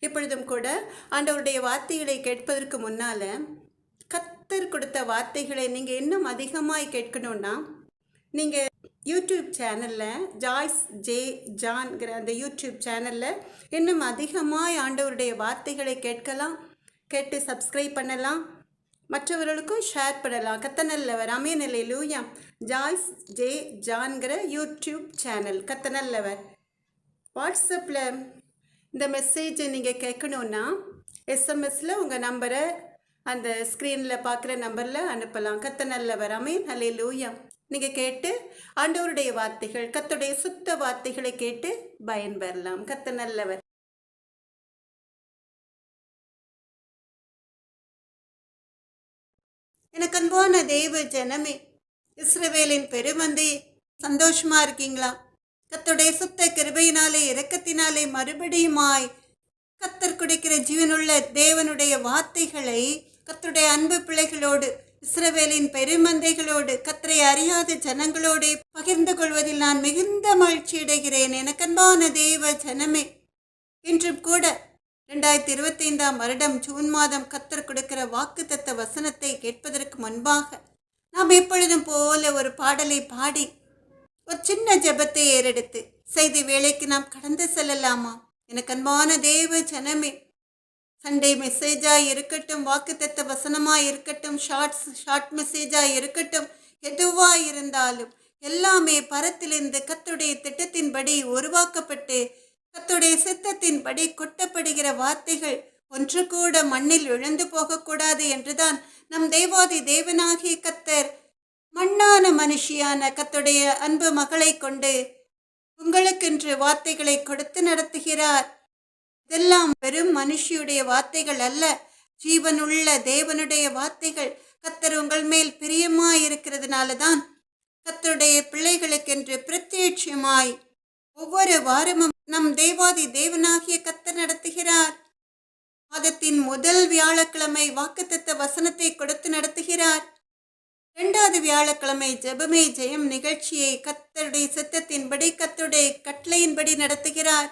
இப்பொழுதும் கூட ஆண்டவருடைய வார்த்தைகளை கேட்பதற்கு முன்னால கத்தர் கொடுத்த வார்த்தைகளை நீங்கள் இன்னும் அதிகமாய் கேட்கணும்னா நீங்கள் யூடியூப் சேனலில் ஜாய்ஸ் ஜே ஜான்கிற அந்த யூடியூப் சேனலில் இன்னும் அதிகமாய் ஆண்டவருடைய வார்த்தைகளை கேட்டு சப்ஸ்கிரைப் பண்ணலாம், மற்றவர்களுக்கும் ஷேர் பண்ணலாம். கத்தனல்லவர் அமேனல்லேலூயா. ஜாய்ஸ் ஜே ஜான்கிற யூடியூப் சேனல் கத்தனல்லவர். வாட்ஸ்அப்பில் இந்த மெசேஜை நீங்கள் கேட்கணுன்னா எஸ்எம்எஸில் உங்கள் நம்பரை அந்த ஸ்க்ரீனில் பார்க்குற நம்பரில் அனுப்பலாம். கத்தனல்லவர் அமேனல்லேலூயா. நீங்கள் கேட்டு ஆண்டவருடைய வார்த்தைகள், கத்துடைய சுத்த வார்த்தைகளை கேட்டு பயன்பெறலாம். கத்தனல்லவர். எனக்கு அன்பான தேவ ஜனமே, இஸ்ரவேலின் பெருமந்தை, சந்தோஷமா இருக்கீங்களா? கத்துடைய சுத்த கிருபையினாலே இரக்கத்தினாலே மறுபடியுமாய் கத்தர் குடிக்கிற ஜீவனுள்ள தேவனுடைய வார்த்தைகளை கத்துடைய அன்பு பிள்ளைகளோடு, இஸ்ரவேலின் பெருமந்தைகளோடு, கத்தரை அறியாத ஜனங்களோடு பகிர்ந்து கொள்வதில் நான் மிகுந்த மகிழ்ச்சி அடைகிறேன். எனக்கு அன்பான தேவ ஜனமே, இன்றும் கூட 2025 வருடம் ஜூன் மாதம் கத்தர் கொடுக்கிற வாக்குத்தத்த வசனத்தை கேட்பதற்கு முன்பாக நாம் எப்பொழுதும் போல ஒரு பாடலை பாடி ஒரு சின்ன ஜெபத்தை ஏறெடுத்து செய்தி வேளைக்கு நாம் கடந்து செல்லலாமா? எனக்கு அன்பான தேவ ஜனமே, சண்டே மெசேஜாக இருக்கட்டும், வாக்குத்தத்த வசனமாக இருக்கட்டும், ஷார்ட் மெசேஜாக இருக்கட்டும், எதுவாக இருந்தாலும் எல்லாமே பரத்திலிருந்து கர்த்தருடைய திட்டத்தின்படி உருவாக்கப்பட்டு கர்த்தருடைய சித்தத்தின்படி கொட்டப்படுகிற வார்த்தைகள் ஒன்று கூட மண்ணில் விழுந்து போகக்கூடாது என்றுதான் நம் தேவாதி தேவனாகிய கர்த்தர் மண்ணான மனுஷியான கர்த்தருடைய அன்பு மகளை கொண்டு உங்களுக்கென்று வார்த்தைகளை கொடுத்து நடத்துகிறார். இதெல்லாம் வெறும் மனுஷியுடைய வார்த்தைகள் அல்ல, ஜீவனுள்ள தேவனுடைய வார்த்தைகள். கர்த்தர் உங்கள் மேல் பிரியமாய் இருக்கிறதுனால தான் கர்த்தருடைய பிள்ளைகளுக்கென்று பிரத்யட்சமாய் ஒவ்வொரு வாரமும் நம் தேவாதி தேவனாகிய கர்த்தர் நடத்துகிறார். மாதத்தின் முதல் வியாழக்கிழமை வாக்குத்தத்த வசனத்தை கொடுத்து நடத்துகிறார். 2வது வியாழக்கிழமை ஜெபமே ஜெயம் நிகழ்ச்சியை கர்த்தருடைய சித்தத்தின்படி கர்த்தருடைய கட்டளையின்படி நடத்துகிறார்.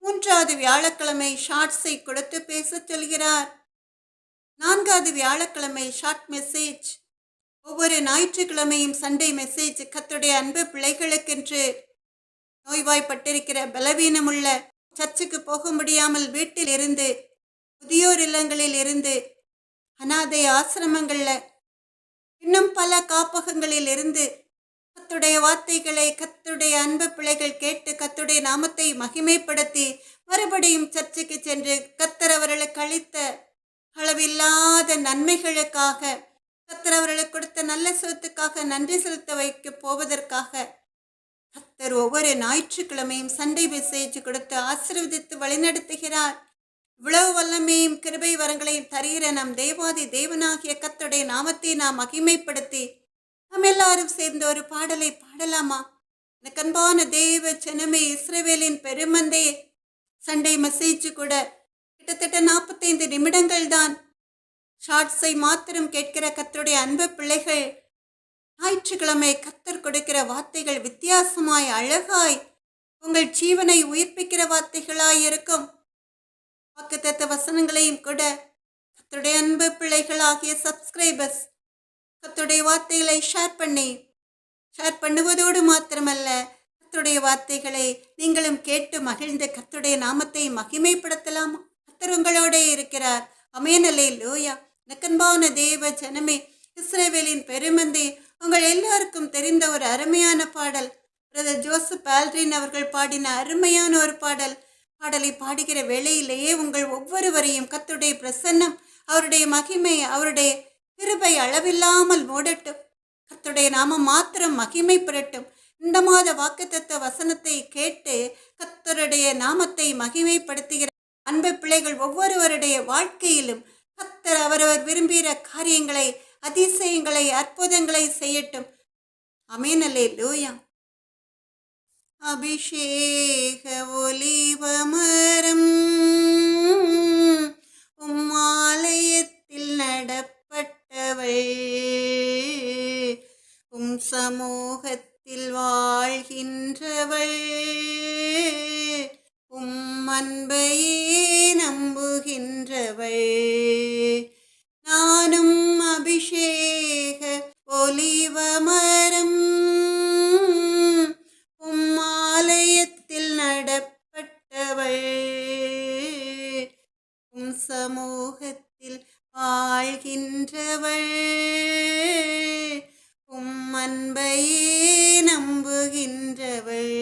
3வது வியாழக்கிழமை ஷார்ட்ஸை கொடுத்து பேச சொல்கிறார். 4வது வியாழக்கிழமை ஷார்ட் மெசேஜ். ஒவ்வொரு ஞாயிற்றுக்கிழமையும் சண்டே மெசேஜ். கர்த்தருடைய அன்பு பிள்ளைகளுக்கென்று நோய்வாய்ப்பட்டிருக்கிற, பலவீனமுள்ள, சர்ச்சுக்கு போக முடியாமல் வீட்டில் இருந்து, முதியோர் இல்லங்களில் இருந்து, அனாதை ஆசிரமங்களில், இன்னும் பல காப்பகங்களில் இருந்து கர்த்தருடைய வார்த்தைகளை கர்த்தருடைய அன்பு பிள்ளைகள் கேட்டு கர்த்தருடைய நாமத்தை மகிமைப்படுத்தி மறுபடியும் சர்ச்சுக்கு சென்று கர்த்தர் அவர்களுக்கு அளித்த அளவில்லாத நன்மைகளுக்காக, கர்த்தர் அவர்களுக்கு கொடுத்த நல்ல சொத்துக்காக நன்றி செலுத்த வைக்க போவதற்காக கர்த்தர் ஒவ்வொரு ஞாயிற்றுக்கிழமையும் சண்டே மெசேஜ் கொடுத்து ஆசீர்வதித்து வழிநடத்துகிறார். இவ்வளவு வல்லமையும் கிருபை வரங்களையும் தருகிற நம் தேவாதி தேவனாகிய கர்த்தருடைய நாமத்தை நாம் மகிமைப்படுத்தி நாம் எல்லாரும் சேர்ந்து ஒரு பாடலை பாடலாமா? எனக்கு அன்பான தேவ ஜனமே, இஸ்ரவேலின் பெருமந்தே, சண்டே மெசேஜ் கூட கிட்டத்தட்ட 45 நிமிடங்கள் தான். ஷார்ட்ஸை மாத்திரம் கேட்கிற கர்த்தருடைய அன்பு பிள்ளைகள், ஞாயிற்றுக்கிழமை கர்த்தர் கொடுக்கிற வார்த்தைகள் வித்தியாசமாய் அழகாய் உங்கள் ஜீவனை உயிர்ப்பிக்கிற வார்த்தைகளாய் இருக்கும். வாக்குத்தத்த வசனங்களையும் கூட கர்த்தருடைய அன்பு பிள்ளைகளாகிய சப்ஸ்கிரைபர்ஸ் கர்த்தருடைய வார்த்தைகளை ஷேர் பண்ணுவதோடு மாத்திரமல்ல, கர்த்தருடைய வார்த்தைகளை நீங்களும் கேட்டு மகிழ்ந்து கர்த்தருடைய நாமத்தை மகிமைப்படுத்தலாம். கர்த்தர் உங்களோட இருக்கிறார். அமேனல்லேலூயா. நக்கன்பான தேவ ஜனமே, இஸ்ரவேலின் பெருமந்தை, உங்கள் எல்லாருக்கும் தெரிந்த ஒரு அருமையான பாடல், பிரதர் ஜோசப் ஆல்ட்ரின் அவர்கள் பாடின அருமையான ஒரு பாடலை பாடுகிற வேளையிலேயே உங்கள் ஒவ்வொருவரையும் கர்த்தருடைய பிரசன்னம், அவருடைய மகிமை, அவருடைய கிருபை அளவில்லாமல் மூடட்டும். கர்த்தருடைய நாமம் மாத்திரம் மகிமை பெறட்டும். இந்த மாத வாக்குத்தத்த வசனத்தை கேட்டு கர்த்தருடைய நாமத்தை மகிமைப்படுத்துகிற அன்பு பிள்ளைகள் ஒவ்வொருவருடைய வாழ்க்கையிலும் கர்த்தர் அவரவர் விரும்புகிற காரியங்களை, அதிசயங்களை, அற்புதங்களை செய்யட்டும். அமேனல்லேலூயா. அபிஷேக ஒலிவமரம் உம்மாலயத்தில் நடப்பட்டவள், உம் சமூகத்தில் வாழ்கின்றவள், உம் அன்பை நம்புகின்றவள். நானும் அபிஷேக ஒலிவமரம், உம்மாலயத்தில் நடப்பட்டவள். உம் சமூகத்தில் வாழ்கின்றவள். உம் அன்பையே நம்புகின்றவள்.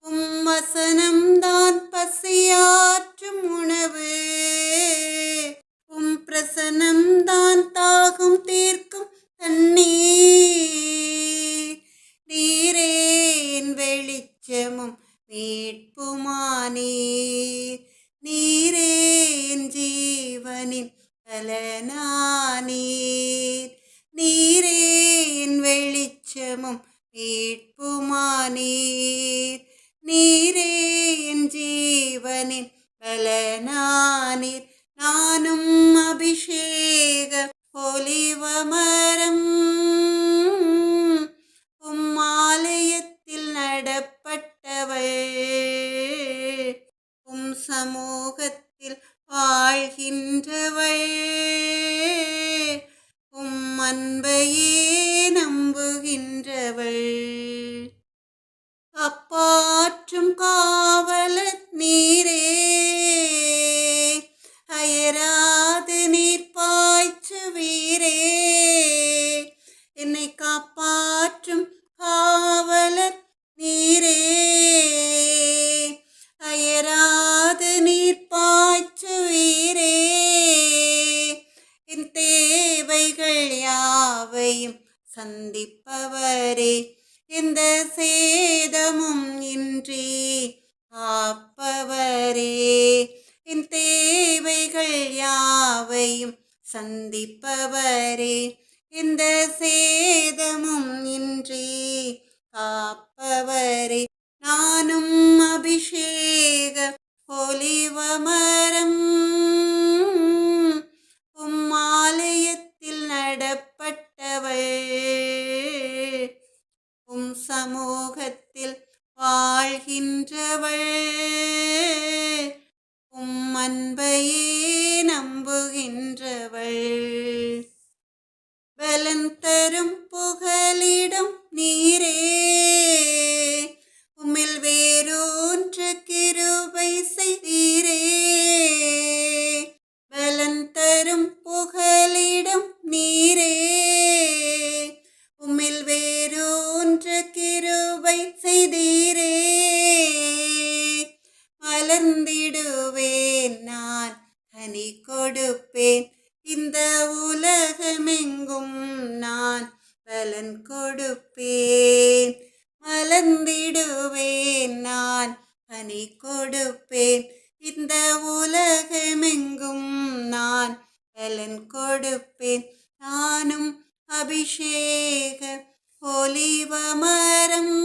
உம் வசனம்தான் பசியாற்றும் உணவு. உம் பிரசனம்தான் தாகம் தீர்க்கும் தண்ணீர். நீரே என் வெளிச்சமும் மீட்புமானீர். நீரே என் ஜீவனின் பலனானீர். நீரே என் வெளிச்சமும் மீட்புமானீர். நீரே என் ஜீவனின் பலனானீர். நானும் அபிஷேக ஒலிவமரம், உம்மாலயத்தில் நடப்பட்டவள். உம் சமூகத்தில் வாழ்கின்றவள். உம் அன்பையே நம்புகின்றவள். காப்பாற்றும் காவலர் நீரே, அயராது நீர் பாய்ச்சுவீரே. என்னை காப்பாற்றும் காவலர் நீரே, அயராது நீர் பாய்ச்சுவீரே. என் தேவைகள் யாவையும் சந்திப்பவரே, எந்த சேதமும் இன்றி காப்பவரே. என் தேவைகள் யாவையும் சந்திப்பவரே, எந்த சேதமும் இன்றி காப்பவரே. நானும் அபிஷேக ஒலிவமரம், உம்மாலயத்தில் நடப்பட்டவள். உம் சமூகத்தில் வாழ்கின்றவள். உம் அன்பையே நம்புகின்றவள். பலன் தரும் புகலிடம் நீரே, உம்மில் வேரூன்ற கிருபை செய்தீரே. பலன் தரும் புகலிடம் நீரே, உம்மில் வேரூன்ற கிருபை செய்தீரே. மலர்ந்திடுவேன் நான், கனி கொடுப்பேன். இந்த உலகமெங்கும் நான் பலன் கொடுப்பேன். மலர்ந்திடுவேன் நான், கனி கொடுப்பேன். இந்த உலகமெங்கும் நான் பலன் கொடுப்பேன். நானும் அபிஷேக ஒலிவமரம்,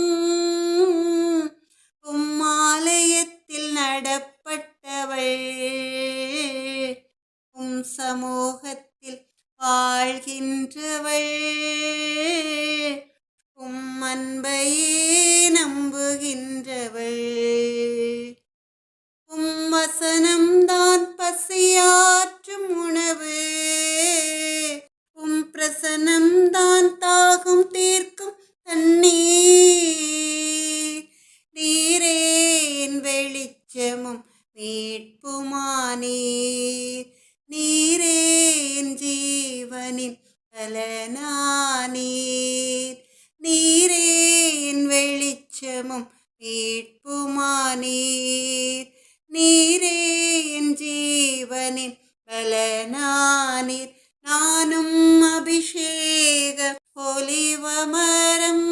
உம்மாலயத்தில் நடப்பட்டவள். உம் சமூகத்தில் வாழ்கின்றவள். உம் அன்பையே நம்புகின்றவள். உம் வசனம்தான் பசியாற்றும் உணவு. உம் பிரசனம்தான் தாகம் தீர்க்கும் தண்ணீர். நீரே என் வெளிச்சமும் மீட்புமானீர். நீரே என் ஜீவனின் பலனானீர். நீரே என் வெளிச்சமும் மீட்புமானீர். நீரே என் ஜீவனின் பலனானீர். நானும் அபிஷேக ஒலிவமரம்,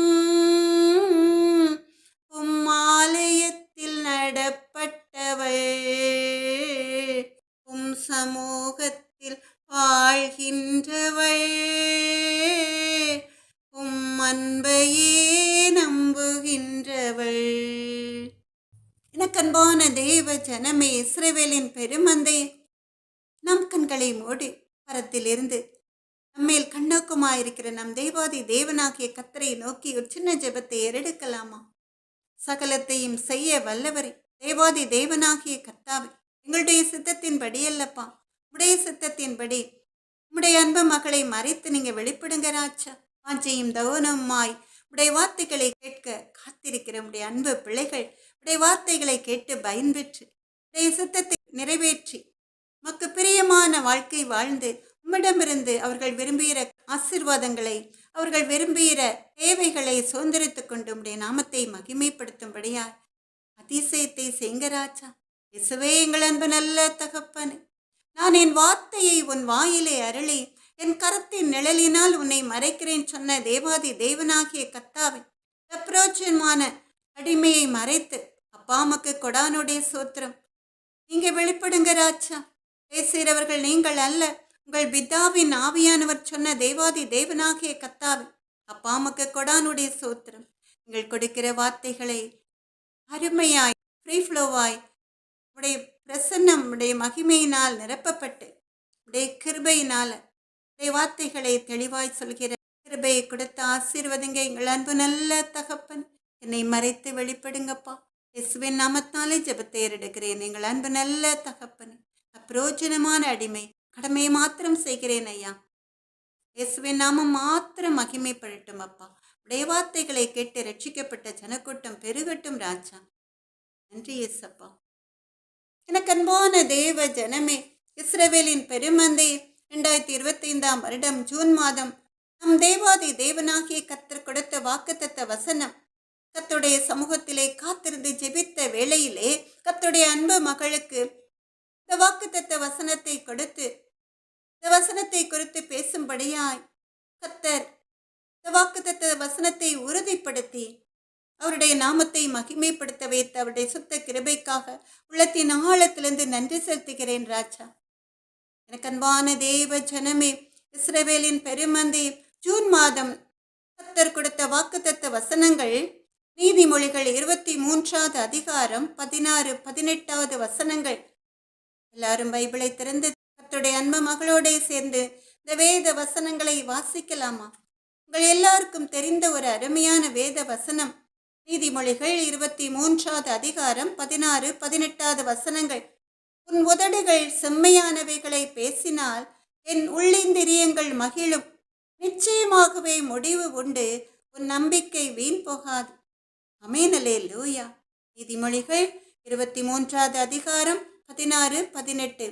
உம்மாலயத்தில் நடப்பட்டவள். உம் சமூகத்தில் வாழ்கின்றவள். உம் அன்பையே நம்புகின்றவள். எனக்கன்பான தேவ ஜனமே, இஸ்ரவேலின் பெருமந்தையே, நம் கண்களை மூடி பரத்திலிருந்து நம்மேல் கண்ணோக்கமாயிருக்கிற நம் தேவாதி தேவனாகிய கர்த்தரை நோக்கி ஒரு சின்ன ஜெபத்தை ஏறெடுக்கலாமா? சகலத்தையும் செய்ய வல்லவரே, தேவாதி தேவனாகிய கர்த்தாவே, எங்களுடைய சித்தத்தின்படி அல்லப்பா, உடைய சித்தத்தின்படி உடைய அன்பு மகளை மறைத்து நீங்க வெளிப்படுங்க ராஜா. வாஞ்சையும் தவனமாய் உடைய வார்த்தைகளை கேட்க காத்திருக்கிற உடைய அன்பு பிள்ளைகள் உடைய வார்த்தைகளை கேட்டு பயன்பெற்று உடைய சித்தத்தை நிறைவேற்றி மக்கு பிரியமான வாழ்க்கை வாழ்ந்து உம்மிடமிருந்து அவர்கள் விரும்புகிற ஆசீர்வாதங்களை, அவர்கள் விரும்புகிற தேவைகளை சுதந்திரித்துக் கொண்டு உடைய நாமத்தை மகிமைப்படுத்தும்படியாய் அதிசயத்தை செய்ங்க ராஜா. இயேசுவே, எங்கள் அன்பு நல்ல தகப்பனே, நான் என் வார்த்தையை உன் வாயிலே அருளி என் கரத்தின் நிழலினால் உன்னை மறைக்கிறேன் சொன்ன தேவாதி தேவனாகிய கர்த்தாவே, அப்ரோச்சமான அடிமையை மறைத்து அப்பா மக்கு கொடானுடைய சோத்திரம். நீங்க வெளிப்படுங்க ராஜா. பேசுகிறவர்கள் நீங்கள் அல்ல, உங்கள் பிதாவின் ஆவியானவர் சொன்ன தேவாதி தேவனாகிய கர்த்தாவே, அப்பா மக்கு கொடானுடைய சோத்திரம். நீங்கள் கொடுக்கிற வார்த்தைகளை அருமையாய் ஃப்ரீ ஃப்ளோவாய் உடைய பிரசன்னம் உடைய மகிமையினால் நிரப்பப்பட்டு உடைய கிருபையினால் உடைய வார்த்தைகளை தெளிவாய் சொல்கிற கிருபையை கொடுத்து ஆசீர்வதிங்க எங்கள் அன்பு நல்ல தகப்பன். என்னை மறைத்து வெளிப்படுங்கப்பா. இயேசுவின் நாமத்தாலே ஜெபத்தை ஏறெடுக்கிறேன் எங்கள் அன்பு நல்ல தகப்பன். அப்பிரோஜனமான அடிமை கடமையை மாத்திரம் செய்கிறேன் ஐயா. இயேசுவின் நாமம் மாத்திரம் மகிமைப்படட்டும் அப்பா. உடைய வார்த்தைகளை கேட்டு ரட்சிக்கப்பட்ட ஜனக்கூட்டம் பெருகட்டும் ராஜா. நன்றி இயேசப்பா. எனக்கு அன்பான தேவ ஜனமே, இஸ்ரவேலின் பெருமந்தை 2025 வருடம் ஜூன் மாதம் நம் தேவாதி தேவனாகிய கர்த்தர் கொடுத்த வாக்குத்தத்த வசனம், கர்த்தருடைய சமூகத்திலே காத்திருந்து ஜெபித்த வேளையிலே கர்த்தருடைய அன்பு மகளுக்கு இந்த வாக்குத்தத்த வசனத்தை கொடுத்து இந்த வசனத்தை குறித்து பேசும்படியாய் கர்த்தர் இந்த வாக்குத்தத்த வசனத்தை உறுதிப்படுத்தி அவருடைய நாமத்தை மகிமைப்படுத்த வைத்து அவருடைய சுத்த கிருபைக்காக உள்ளத்தின் ஆழத்திலிருந்து நன்றி செலுத்துகிறேன் ராஜா. எனக்கு அன்பான தேவ ஜனமே, இஸ்ரவேலின் பெருமந்தை ஜூன் மாதம் கர்த்தர் கொடுத்த வாக்குத்தத்த வசனங்கள் நீதிமொழிகள் 23வது அதிகாரம் 16, 18வது வசனங்கள். எல்லாரும் பைபிளை திறந்து கர்த்தருடைய அன்பு மகளோட சேர்ந்து இந்த வேத வசனங்களை வாசிக்கலாமா? உங்கள் எல்லாருக்கும் தெரிந்த ஒரு அருமையான வேத வசனம் நீதிமொழிகள் 23வது அதிகாரம் 16, 18வது வசனங்கள். உன் உதடுகள் செம்மையானவைகளை பேசினால் என் உள்ளிந்திரியங்கள் மகிழும். நிச்சயமாகவே முடிவு உண்டு, உன் நம்பிக்கை வீண் போகாது. ஆமென் அல்லேலூயா. நீதிமொழிகள் 23வது அதிகாரம் 16, 18.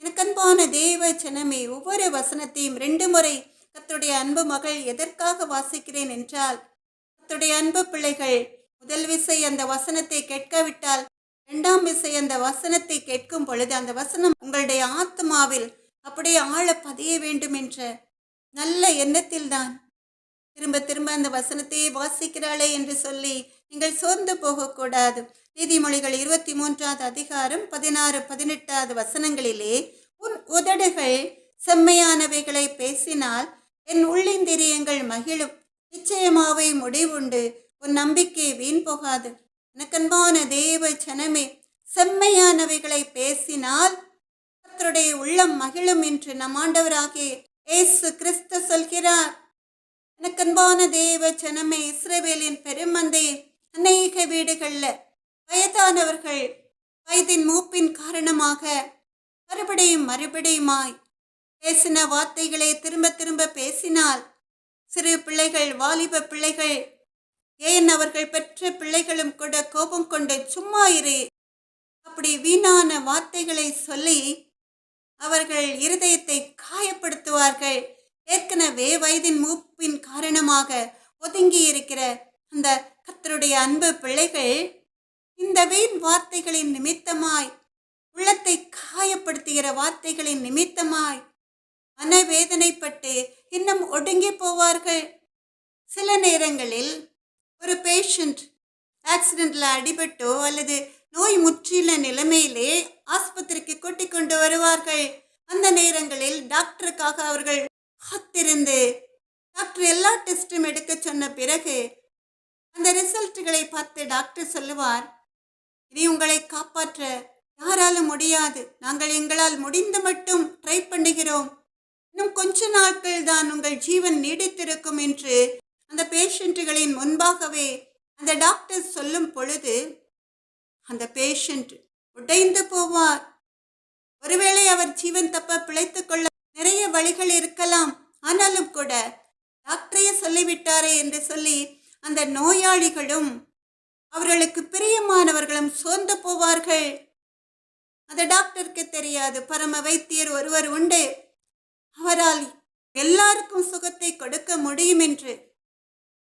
எனக்கு அன்பான தேவ ஜனமே, ஒவ்வொரு வசனத்தையும் 2 முறை கர்த்தருடைய அன்பு மகள் எதற்காக வாசிக்கிறேன் என்றால், கர்த்தருடைய அன்பு பிள்ளைகள் முதல் விசை அந்த வசனத்தை கேட்காவிட்டால் 2ஆம் விசை அந்த வசனத்தை கேட்கும் பொழுது அந்த வசனம் உங்களுடைய ஆத்மாவில் அப்படியே ஆழ பதிய வேண்டும் என்ற நல்ல எண்ணத்தில் தான் திரும்ப திரும்ப அந்த வசனத்தையே வாசிக்கிறாளே என்று சொல்லி நீங்கள் சோர்ந்து போகக்கூடாது. நீதிமொழிகள் 23வது அதிகாரம் 16, 18வது வசனங்களிலே, உன் உதடுகள் செம்மையானவைகளை பேசினால் என் உள்ளிந்திரியங்கள் மகிழும். நிச்சயமாவே முடிவுண்டு, உன் நம்பிக்கை வீண் போகாது. எனக்கன்பான தேவ ஜனமே, செம்மையானவைகளை பேசினால் கர்த்தருடைய உள்ளம் மகிழும் என்று நம் ஆண்டவராகிய இயேசு கிறிஸ்து சொல்கிறார். எனக்கன்பான தேவ ஜனமே, இஸ்ரவேலின் பெருமந்தை அநேக வீடுகள்ல வயதானவர்கள் வயதின் மூப்பின் காரணமாக மறுபடியுமாய் பேசின வார்த்தைகளை திரும்ப திரும்ப பேசினால், சிறு பிள்ளைகள், வாலிப பிள்ளைகள், ஏன் அவர்கள் பெற்ற பிள்ளைகளும் கூட கோபம் கொண்டு சும்மா இரு அப்படி வீணான வார்த்தைகளை சொல்லி அவர்கள் இருதயத்தை காயப்படுத்துவார்கள். ஏற்கனவே வயதின் மூப்பின் காரணமாக ஒதுங்கி இருக்கிற அந்த கர்த்தருடைய அன்பு பிள்ளைகள் இந்த வீண் வார்த்தைகளின் நிமித்தமாய், உள்ளத்தை காயப்படுத்துகிற வார்த்தைகளின் நிமித்தமாய் மனவேதனைப்பட்டு இன்னும் ஒடுங்கி போவார்கள். சில நேரங்களில் ஒரு பேஷண்ட் ஆக்சிடென்ட்ல அடிபட்டோ அல்லது நோய் முற்றில நிலைமையிலே ஆஸ்பத்திரிக்கு கூட்டிக் கொண்டு வருவார்கள். அந்த நேரங்களில் டாக்டருக்காக அவர்கள் காத்திருந்து டாக்டர் எல்லா டெஸ்டும் எடுக்க சொன்ன பிறகு அந்த ரிசல்ட்டுகளை பார்த்து டாக்டர் சொல்லுவார், இனி உங்களை காப்பாற்ற யாராலும் முடியாது, நாங்கள் எங்களால் முடிந்த மட்டும் ட்ரை பண்ணுகிறோம், இன்னும் கொஞ்ச நாட்கள் தான் உங்கள் ஜீவன் நீடித்திருக்கும் என்று அந்த பேஷண்ட்டுகளின் முன்பாகவே அந்த டாக்டர் சொல்லும் பொழுது அந்த பேஷண்ட் உடைந்து போவார். ஒருவேளை அவர் ஜீவன் தப்ப பிழைத்துக் கொள்ள நிறைய வழிகள் இருக்கலாம். ஆனாலும் கூட டாக்டரையே சொல்லிவிட்டாரே என்று சொல்லி அந்த நோயாளிகளும் அவர்களுக்கு பிரியமானவர்களும் சோர்ந்து போவார்கள். அந்த டாக்டருக்கு தெரியாது, பரம வைத்தியர் ஒருவர் உண்டு, அவரால் எல்லாருக்கும் சுகத்தை கொடுக்க முடியும் என்று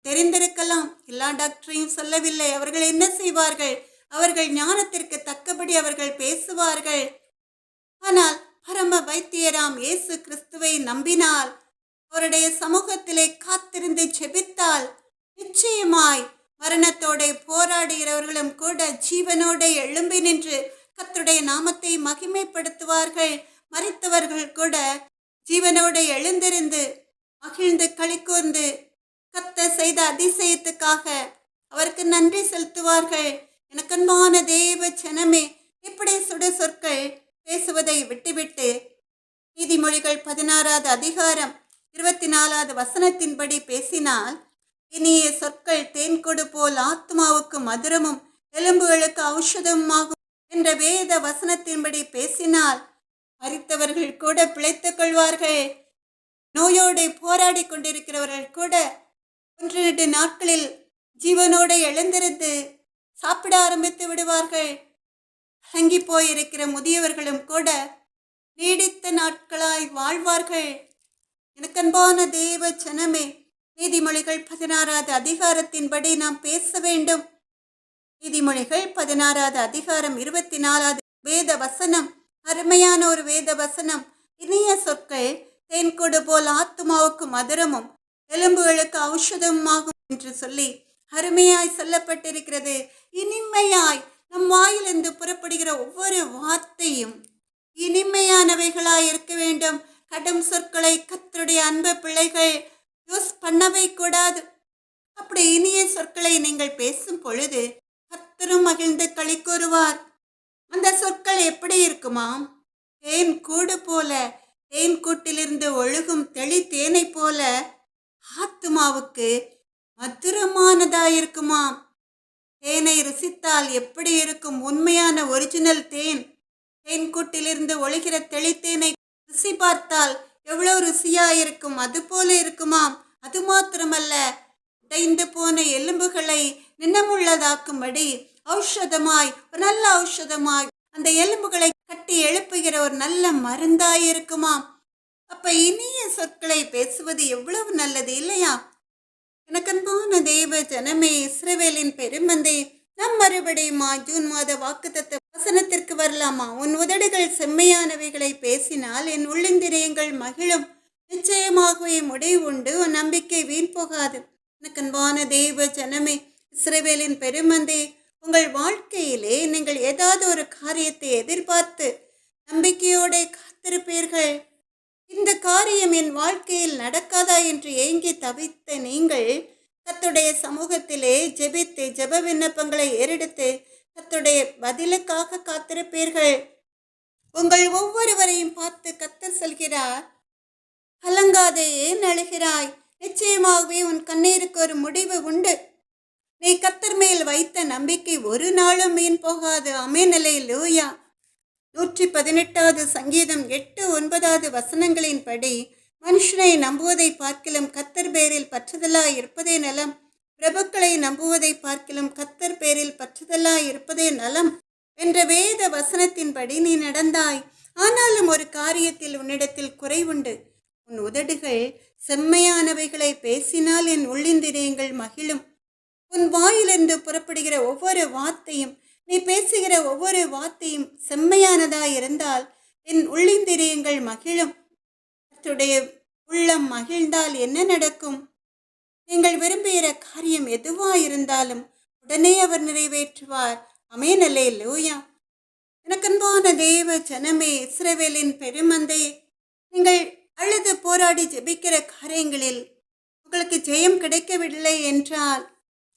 தெரிந்திருக்கலாம். எல்லா டாக்டரையும் சொல்லவில்லை. அவர்கள் என்ன செய்வார்கள்? அவர்கள் ஞானத்திற்கு தக்கபடி அவர்கள் பேசுவார்கள். ஆனால் பரம வைத்தியராம் இயேசு கிறிஸ்துவை நம்பினால், அவருடைய சமூகத்திலே காத்திருந்து ஜெபித்தால், நிச்சயமாய் மரணத்தோட போராடுகிறவர்களும் கூட ஜீவனோட எழும்பி நின்று கர்த்தருடைய நாமத்தை மகிமைப்படுத்துவார்கள். மரித்தவர்கள் கூட ஜீவனோட எழுந்திருந்து மகிழ்ந்து களிக்கூர்ந்து கர்த்தர் செய்த அதிசயத்துக்காக அவருக்கு நன்றி செலுத்துவார்கள். எனக்கன்பான தேவ ஜனமே, இப்படி சுடு சொற்கள் பேசுவதை விட்டுவிட்டு நீதிமொழிகள் 16வது அதிகாரம் 24வது வசனத்தின்படி பேசினால், இனிய சொற்கள் தேன்கொடு போல் ஆத்மாவுக்கு மதுரமும் எலும்புகளுக்கு ஔஷதமாகும் என்ற வேத வசனத்தின்படி பேசினால் மரித்தவர்கள் கூட பிழைத்துக் கொள்வார்கள். நோயோடு போராடி கொண்டிருக்கிறவர்கள் கூட 1-2 நாட்களில் ஜீவனோட எழுந்திருந்து சாப்பிட ஆரம்பித்து விடுவார்கள். தங்கி போயிருக்கிற முதியவர்களும் கூட நீடித்த நாட்களாய் வாழ்வார்கள். எனக்கன்பான தேவ ஜனமே, நீதிமொழிகள் 16வது அதிகாரத்தின்படி நாம் பேச வேண்டும். நீதிமொழிகள் 16வது அதிகாரம் 24வது வேத வசனம் அருமையான ஒரு வேத வசனம். இனிய சொற்கள் தேன்கொடு போல் ஆத்மாவுக்கு மதுரமும் எலும்புகளுக்கு ஔஷதமாகும் என்று சொல்லி அருமையாய் சொல்லப்பட்டிருக்கிறது. இனிமையாய் நம் வாயிலிருந்து புறப்படுகிற ஒவ்வொரு வார்த்தையும் இனிமையானவைகளாய் இருக்க வேண்டும். கடும் சொற்களை கர்த்தருடைய அன்பு பிள்ளைகள் யூஸ் பண்ணவே கூடாது. அப்படி இனிய சொற்களை நீங்கள் பேசும் பொழுது கர்த்தரும் மகிழ்ந்து களி கூறுவார். அந்த சொற்கள் எப்படி இருக்குமாம்? தேன் கூடு போல, தேன் கூட்டிலிருந்து ஒழுகும் தெளி தேனை போல ஆத்துமாவுக்கு மதுரமானதாயிருக்குமாம். தேனை ருசித்தால் எப்படி இருக்கும்? உண்மையான ஒரிஜினல் தேன், தேன் கூட்டிலிருந்து ஒழுகிற தெளித்தேனை ருசி பார்த்தால் எவ்வளவு ருசியாயிருக்கும், அது போல இருக்குமாம். அது மாத்திரமல்ல, உடைந்து போன எலும்புகளை நினமுள்ளதாக்கும்படி ஔஷதமாய், ஒரு நல்ல ஔஷதமாய் அந்த எலும்புகளை கட்டி எழுப்புகிற ஒரு நல்ல மருந்தாயிருக்குமாம். அப்ப இனிய சொற்களை பேசுவது எவ்வளவு நல்லது இல்லையா? எனக்கன்பான தேவ ஜனமே, இஸ்ரவேலின் பெருமந்தே, நம் மறுபடியுமா ஜூன் மாத வாக்குத்தத்த வசனத்திற்கு வரலாமா? உன் உதடுகள் செம்மையானவைகளை பேசினால் என் உள்ளிந்திரியங்கள் மகிழும். நிச்சயமாகவே முடிவு உண்டு, உன் நம்பிக்கை வீண் போகாது. எனக்கன்பான தேவ ஜனமே, இஸ்ரவேலின் பெருமந்தே, உங்கள் வாழ்க்கையிலே நீங்கள் ஏதாவது ஒரு காரியத்தை எதிர்பார்த்து நம்பிக்கையோட காத்திருப்பீர்கள். இந்த காரியம் என் வாழ்க்கையில் நடக்காதா என்று ஏங்கி தவித்த நீங்கள் கர்த்தருடைய சமூகத்திலே ஜெபித்து ஜெப விண்ணப்பங்களை ஏறெடுத்து கர்த்தருடைய பதிலுக்காக காத்திருப்பீர்கள். உங்கள் ஒவ்வொருவரையும் பார்த்து கர்த்தர் சொல்கிறார், கலங்காதே, ஏன் அழுகிறாய்? நிச்சயமாகவே உன் கண்ணீருக்கு ஒரு முடிவு உண்டு. நீ கர்த்தர் மேல் வைத்த நம்பிக்கை ஒரு நாளும் வீண் போகாது. ஆமென், அல்லேலூயா. 118வது சங்கீதம் 8-9வது வசனங்களின்படி, மனுஷனை நம்புவதை பார்க்கிலும் கர்த்தர் பேரில் பற்றுதலாய் இருப்பதே நலம். பிரபுக்களை நம்புவதை பார்க்கிலும் கர்த்தர் பேரில் பற்றுதலாய் இருப்பதே நலம் என்ற வேத வசனத்தின்படி நீ நடந்தாய். ஆனாலும் ஒரு காரியத்தில் உன்னிடத்தில் குறைவுண்டு. உன் உதடுகள் செம்மையானவைகளை பேசினால் என் உள்ளிந்திரியங்கள் மகிழும். உன் வாயிலிருந்து புறப்படுகிற ஒவ்வொரு வார்த்தையும், நீ பேசுகிற ஒவ்வொரு வார்த்தையும் செம்மையானதாய் இருந்தால் என் உள்ளிந்திரியங்கள் மகிழும். கர்த்தருடைய உள்ளம் மகிழ்ந்தால் என்ன நடக்கும்? நீங்கள் விரும்புகிற காரியம் எதுவாயிருந்தாலும் உடனே அவர் நிறைவேற்றுவார். ஆமென், அல்லேலூயா. எனக்கன்பான தேவ ஜனமே, இஸ்ரவேலின் பெருமந்தே, நீங்கள் அழுது போராடி ஜெபிக்கிற காரியங்களில் உங்களுக்கு ஜெயம் கிடைக்கவில்லை என்றால்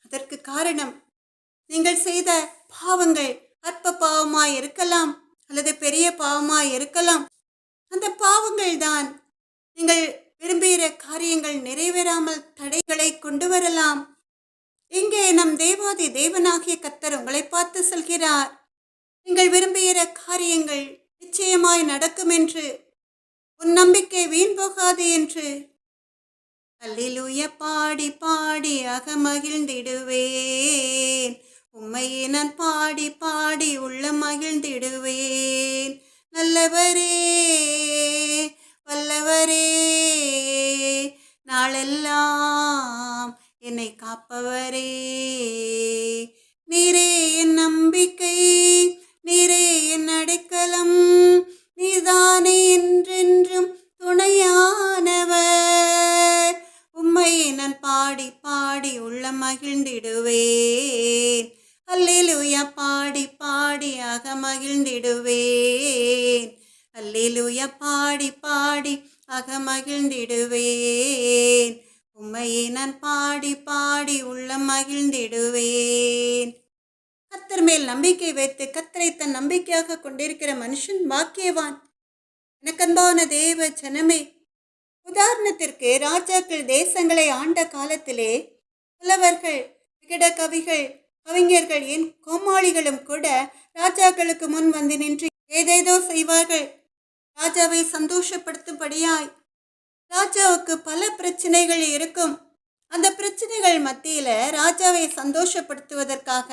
அதற்கு காரணம் நீங்கள் செய்த பாவங்கள் அற்ப பாவமாய் இருக்கலாம் அல்லது பெரிய பாவமாய் இருக்கலாம். அந்த பாவங்கள் தான் நீங்கள் விரும்புகிற காரியங்கள் நிறைவேறாமல் தடைகளை கொண்டு வரலாம். இங்கே நம் தேவாதி தேவனாகிய கர்த்தர் உங்களை பார்த்து சொல்கிறார், நீங்கள் விரும்புகிற காரியங்கள் நிச்சயமாய் நடக்கும் என்று, உன் நம்பிக்கை வீண் போகாது என்று. அல்லேலூயா பாடி பாடி அகமகிழ்ந்திடுவேன், உம்மையே நான் பாடி பாடி உள்ள மகிழ்ந்திடுவேன். நல்லவரே வல்லவரே, நாளெல்லாம் என்னை காப்பவரே, நீரே என் நம்பிக்கை, நீரே என் அடைக்கலம், நீதானே என்றென்றும் துணையானவர். உம்மை நான் பாடி பாடி உள்ள மகிழ்ந்திடுவேன். அல்லேலூயா பாடி பாடி அகமகிழ்ந்திடுவேன். அல்லேலூயா பாடி பாடி அகமகிழ்ந்திடுவேன். உம்மையே நான் பாடி பாடி உள்ள மகிழ்ந்திடுவேன். கர்த்தர் மேல் நம்பிக்கை வைத்து கர்த்தரை தன் நம்பிக்கையாக கொண்டிருக்கிற மனுஷன் பாக்கியவான். எனக்கன்பான தேவ ஜனமே, உதாரணத்திற்கு ராஜாக்கள் தேசங்களை ஆண்ட காலத்திலே புலவர்கள், விகட கவிகள், கவிஞர்கள், ஏன் கோமாளிகளும் கூட ராஜாக்களுக்கு முன் வந்து நின்று ஏதேதோ செய்வார்கள். ராஜாவை சந்தோஷப்படுத்தும்படியாய். ராஜாவுக்கு பல பிரச்சனைகள் இருக்கும். அந்த பிரச்சனைகள் மத்தியில ராஜாவை சந்தோஷப்படுத்துவதற்காக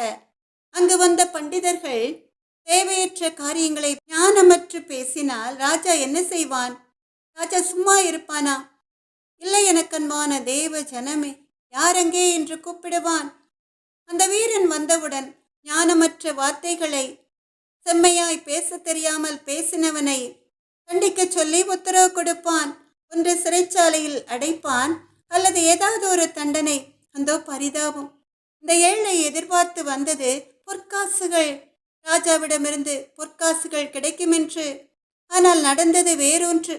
அங்கு வந்த பண்டிதர்கள் தேவையற்ற காரியங்களை ஞானமற்று பேசினால் ராஜா என்ன செய்வான்? ராஜா சும்மா இருப்பானா? இல்லை எனக்கன்பான தேவ ஜனமே, யாரெங்கே என்று கூப்பிடுவான். அந்த வீரன் வந்தவுடன் ஞானமற்ற வார்த்தைகளை செம்மையாய் பேச தெரியாமல் பேசினவனை கண்டிக்க சொல்லி உத்தரவு கொடுப்பான். ஒன்று சிறைச்சாலையில் அடைப்பான், அல்லது ஏதாவது ஒரு தண்டனை. அந்தோ பரிதாபம்! இந்த ஏழை எதிர்பார்த்து வந்தது பொற்காசுகள். ராஜாவிடமிருந்து பொற்காசுகள் கிடைக்கும் என்று. ஆனால் நடந்தது வேறொன்று.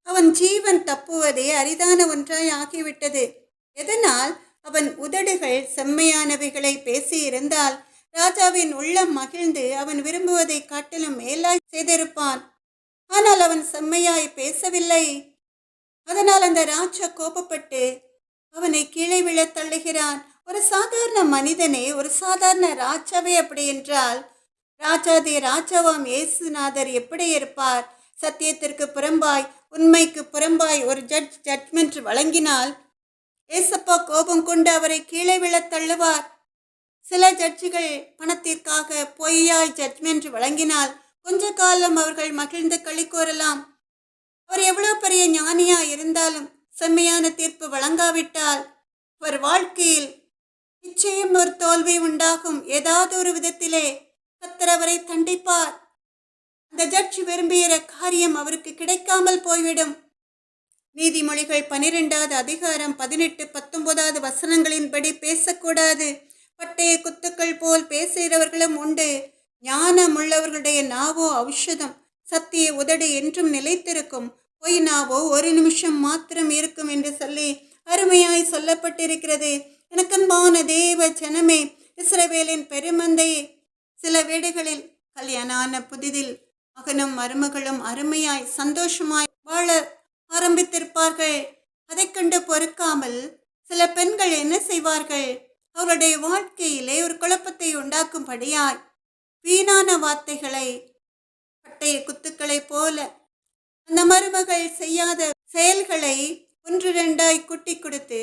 அவன் ஜீவன் தப்புவதே அரிதான ஒன்றாய் ஆகிவிட்டது. எதனால்? அவன் உதடுகள் செம்மையானவைகளை பேசியிருந்தால் ராஜாவின் உள்ளம் மகிழ்ந்து அவன் விரும்புவதை காட்டிலும் மேலாய் செய்திருப்பான். ஆனால் அவன் செம்மையாய் பேசவில்லை. அதனால் அந்த ராஜா கோபப்பட்டு அவனை கீழே விழ தள்ளுகிறான். ஒரு சாதாரண மனிதனே, ஒரு சாதாரண ராஜாவே அப்படி என்றால் ராஜாதி ராஜாவாம் இயேசுநாதர் எப்படி இருப்பார்? சத்தியத்திற்கு புறம்பாய், உண்மைக்கு புறம்பாய் ஒரு ஜட்மெண்ட் வழங்கினால் ஏசப்பா கோபம் கொண்டு அவரை கீழே விழ தள்ளுவார். சில ஜட்ஜிகள் பணத்திற்காக பொய்யாய் ஜட்மெண்ட் வழங்கினால் கொஞ்ச காலம் அவர்கள் மகிழ்ந்து களி கூறலாம். அவர் எவ்வளவு பெரிய ஞானியா இருந்தாலும் செம்மையான தீர்ப்பு வழங்காவிட்டால் அவர் வாழ்க்கையில் நிச்சயம் ஒரு தோல்வி உண்டாகும். ஏதாவது ஒரு விதத்திலே கர்த்தர் அவரை தண்டிப்பார். அந்த ஜட்ஜ் விரும்புகிற காரியம் அவருக்கு கிடைக்காமல் போய்விடும். நீதிமொழிகள் 12வது அதிகாரம் 18-19 வசனங்களின்படி பேசக்கூடாது. பட்டய குத்துக்கள் போல் பேசுகிறவர்களும் உண்டு. ஞானம் உள்ளவர்களுடைய நாவோ ஔஷதம். சத்திய உதடு என்றும் நிலைத்திருக்கும். பொய் நாவோ ஒரு நிமிஷம் மாத்திரம் இருக்கும் என்று சொல்லி அருமையாய் சொல்லப்பட்டிருக்கிறது. எனக்கன்பான தேவ ஜனமே, இஸ்ரவேலின் பெருமந்தையே, சில வீடுகளில் கல்யாணான புதிதில் மகனும் மருமகளும் அருமையாய் சந்தோஷமாய் வாழ ஆரம்பித்திருப்பார்கள். அதை கண்டு பொறுக்காமல் சில பெண்கள் என்ன செய்வார்கள்? அவருடைய வாழ்க்கையிலே ஒரு குழப்பத்தை உண்டாக்கும்படியாய் வீணான வார்த்தைகளை, பட்டய குத்துக்களை போல அந்த மருமகள் செய்யாத செயல்களை ஒன்று ரெண்டாய் குட்டி கொடுத்து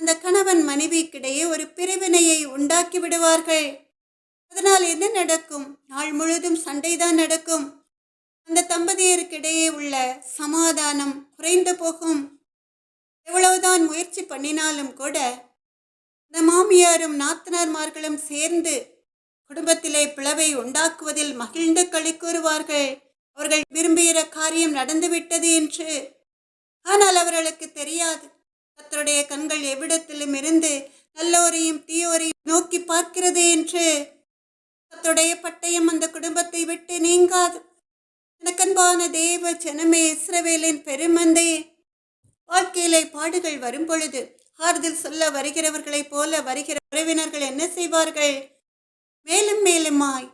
அந்த கணவன் மனைவிக்கிடையே ஒரு பிரிவினையை உண்டாக்கி விடுவார்கள். அதனால் என்ன நடக்கும்? நாள் முழுதும் சண்டைதான் நடக்கும். அந்த தம்பதியருக்கிடையே உள்ள சமாதானம் குறைந்து போகும். எவ்வளவுதான் முயற்சி பண்ணினாலும் கூட இந்த மாமியாரும் நாத்தனார்மார்களும் சேர்ந்து குடும்பத்திலே பிளவை உண்டாக்குவதில் மகிழ்ந்து களி கூறுவார்கள். அவர்கள் விரும்புகிற காரியம் நடந்துவிட்டது என்று. ஆனால் அவர்களுக்கு தெரியாது, கர்த்தருடைய கண்கள் எவ்விடத்திலும் இருந்து நல்லோரையும் தீயோரையும் நோக்கி பார்க்கிறது என்று. கர்த்தருடைய பட்டயம் அந்த குடும்பத்தை விட்டு நீங்காது. எனக்கன்பான தேவ ஜனமே, இஸ்ரவேலின் பெருமந்தையே, வாழ்க்கையிலே பாடுகள் வரும் பொழுது ஆறுதல் சொல்ல வருகிறவர்களைப் போல வருகிற உறவினர்கள் என்ன செய்வார்கள்? மேலும் மேலுமாய்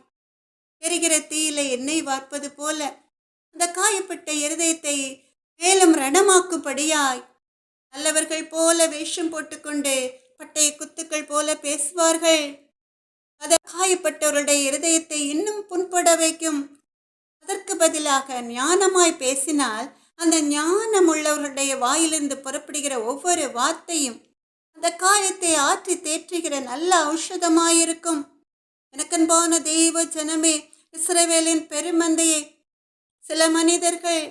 எரிகிற தீயில எண்ணெய் வார்ப்பது போல அந்த காயப்பட்ட இருதயத்தை மேலும் ரணமாக்கும்படியாய் நல்லவர்கள் போல வேஷம் போட்டுக்கொண்டு பட்டய குத்துக்கள் போல பேசுவார்கள். அது காயப்பட்டவருடைய இருதயத்தை இன்னும் புண்பட வைக்கும். அதற்கு பதிலாக ஞானமாய் பேசினால் அந்த ஞானம் உள்ளவர்களுடைய வாயிலிருந்து புறப்படுகிற ஒவ்வொரு வார்த்தையும் அந்த காயத்தை ஆற்றி தேற்றுகிற நல்ல ஔஷதமாயிருக்கும். எனக்கன்பான தெய்வ ஜனமே, இஸ்ரவேலின் பெருமந்தையை சில மனிதர்கள்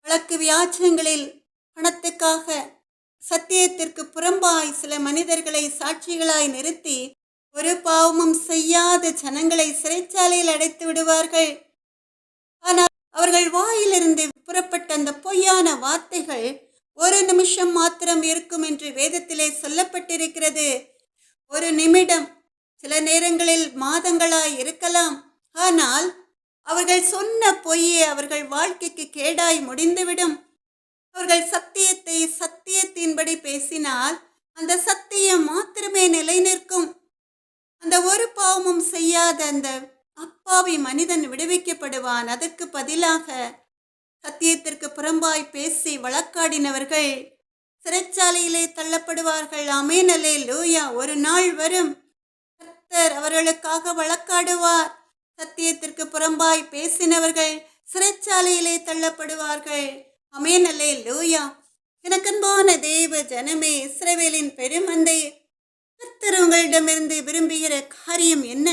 வழக்கு வியாஜங்களில் பணத்துக்காக சத்தியத்திற்கு புறம்பாய் சில மனிதர்களை சாட்சிகளாய் நிறுத்தி ஒரு பாவமும் செய்யாத ஜனங்களை சிறைச்சாலையில் அடைத்து விடுவார்கள். ஆனால் அவர்கள் வாயிலிருந்து புறப்பட்ட அந்த பொய்யான வார்த்தைகள் ஒரு நிமிஷம் மாத்திரம் இருக்கும் என்று வேதத்திலே சொல்லப்பட்டிருக்கிறது. ஒரு நிமிடம், சில நேரங்களில் மாதங்களாய் இருக்கலாம். ஆனால் அவர்கள் சொன்ன பொய்யே அவர்கள் வாழ்க்கைக்கு கேடாய் முடிந்துவிடும். அவர்கள் சத்தியத்தை சத்தியத்தின்படி பேசினால் அந்த சத்தியம் மாத்திரமே நிலை நிற்கும். அந்த ஒரு பாவமும் செய்யாத அந்த அப்பாவி மனிதன் விடுவிக்கப்படுவான். அதற்கு பதிலாக சத்தியத்திற்கு புறம்பாய் பேசி வழக்காடினவர்கள் சிறைச்சாலையிலே தள்ளப்படுவார்கள். ஆமென், அல்லேலூயா. ஒரு நாள் வரும், கர்த்தர் அவர்களுக்காக வழக்காடுவார். சத்தியத்திற்கு புறம்பாய் பேசினவர்கள் சிறைச்சாலையிலே தள்ளப்படுவார்கள். ஆமென், அல்லேலூயா. எனக்கன்பான தேவ ஜனமே, இஸ்ரவேலின் பெருமந்தை, கர்த்தர் உங்களிடமிருந்து விரும்புகிற காரியம் என்ன?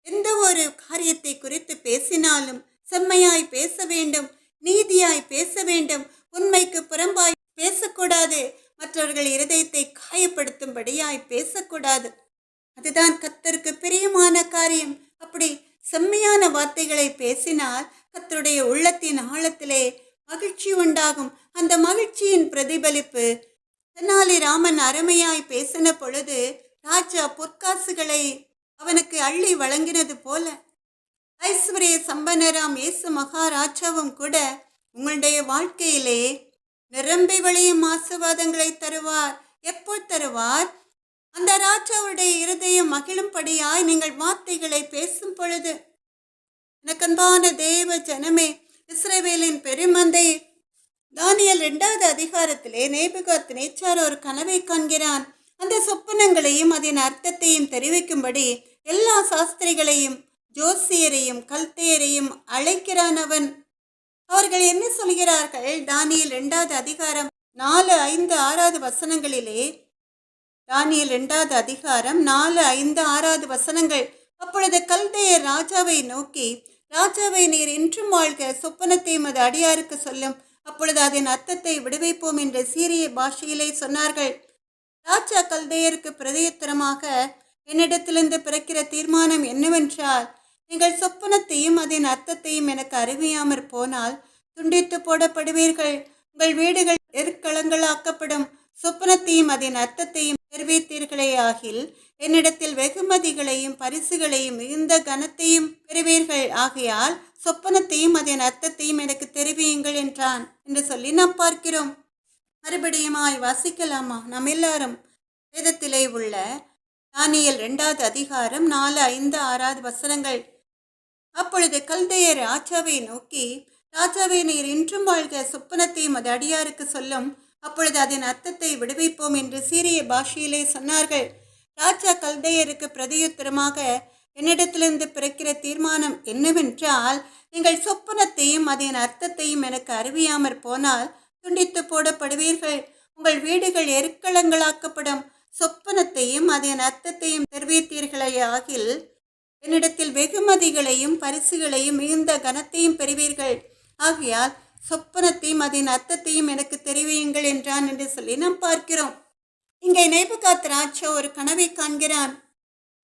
எந்த ஒரு காரியத்தை குறித்து பேசினாலும் செம்மையாய் பேச வேண்டும், நீதியாய் பேச வேண்டும், உண்மைக்கு புறம்பாய் பேசக்கூடாது, மற்றவர்கள் இருதயத்தை காயப்படுத்தும்படியாய் பேசக்கூடாது. அதுதான் கர்த்தருக்கு பிரியமான காரியம். அப்படி செம்மையான வார்த்தைகளை பேசினால் கர்த்தருடைய உள்ளத்தின் ஆழத்திலே மகிழ்ச்சி உண்டாகும். அந்த மகிழ்ச்சியின் பிரதிபலிப்பு தெனாலி ராமன் அருமையாய் பேசின பொழுது ராஜா பொற்காசுகளை அவனுக்கு அள்ளி வழங்கினது போல ஐஸ்வர்ய சம்பனராம் இயேசு மகாராஜாவும் கூட உங்களுடைய வாழ்க்கையிலே நிரம்பி வழியும் ஆசீர்வாதங்களை தருவார். எப்போ தருவார்? அந்த ராஜாவுடைய இருதயம் மகிழும்படியாய் நீங்கள் வார்த்தைகளை பேசும் பொழுது. எனக்கன்பான தேவ ஜனமே, இஸ்ரவேலின் பெருமந்தை, தானியேல் 2வது அதிகாரத்திலே நேபுகாத் நேச்சார் ஒரு கனவை காண்கிறான். அந்த சொப்பனங்களையும் அதன் அர்த்தத்தையும் தெரிவிக்கும்படி எல்லா சாஸ்திரிகளையும் ஜோசியரையும் கல்தேயரையும் அழைக்கிறான் அவன். அவர்கள் என்ன சொல்கிறார்கள்? தானியேல் 2வது அதிகாரம் 4, 5, 6 வசனங்களிலே, தானியேல் 2வது அதிகாரம் 4, 5, 6 வசனங்கள். அப்பொழுது கல்தேயர் ராஜாவை நோக்கி, ராஜாவை நீர் இன்றும் வாழ்க, சொப்பனத்தை மது அடியாருக்கு சொல்லும், அப்பொழுது அதன் அர்த்தத்தை விடுவிப்போம் என்று சீரிய பாஷையிலே சொன்னார்கள். ராஜா கல்தேயருக்கு பிரதியுத்தரமாக, என்னிடத்திலிருந்து பிறக்கிற தீர்மானம் என்னவென்றால், நீங்கள் சொப்பனத்தையும் அதன் அர்த்தத்தையும் எனக்கு அறிவியாமற் போனால் துண்டித்து போடப்படுவீர்கள், உங்கள் வீடுகள் எருக்களங்களாக்கப்படும். சொப்பனத்தையும் அதன் அர்த்தத்தையும் தெரிவித்தீர்களே ஆகில் என்னிடத்தில் வெகுமதிகளையும் பரிசுகளையும் மிகுந்த கனத்தையும் பெறுவீர்கள். ஆகையால் சொப்பனத்தையும் அதன் அர்த்தத்தையும் எனக்கு தெரிவியுங்கள் என்றான் என்று சொல்லி நாம் பார்க்கிறோம். மறுபடியுமாய் வாசிக்கலாமா? நாம் எல்லாரும் வேதத்திலே உள்ள தானியேல் 2வது அதிகாரம் 4, 5, 6 வசனங்கள். அப்பொழுது கல்தேயர் ராஜாவை நோக்கி, ராஜாவை நீர் இன்றும் வாழ்க, சொப்பனத்தையும் அது அடியாருக்கு சொல்லும், அப்பொழுது அதன் அர்த்தத்தை விடுவிப்போம் என்று சீரிய பாஷையிலே சொன்னார்கள். ராஜா கல்தேயருக்கு பிரதியுத்தரமாக, என்னிடத்திலிருந்து பிறக்கிற தீர்மானம் என்னவென்றால், நீங்கள் சொப்பனத்தையும் அதன் அர்த்தத்தையும் எனக்கு அறிவியாமற் போனால் துண்டித்து போடப்படுவீர்கள், உங்கள் வீடுகள் எருக்களங்களாக்கப்படும். சொப்பனத்தையும் அதன் அர்த்தத்தையும் தெரிவித்தீர்களே ஆகில் என்னிடத்தில் வெகுமதிகளையும் பரிசுகளையும் மிகுந்த கனத்தையும் பெறுவீர்கள். ஆகையால் சொப்பனத்தையும் அதன் அர்த்தத்தையும் எனக்கு தெரிவியுங்கள் என்றான் என்று சொல்லி நாம் பார்க்கிறோம். இங்கே நேபுகாத் ராஜா ஒரு கனவை காண்கிறான்.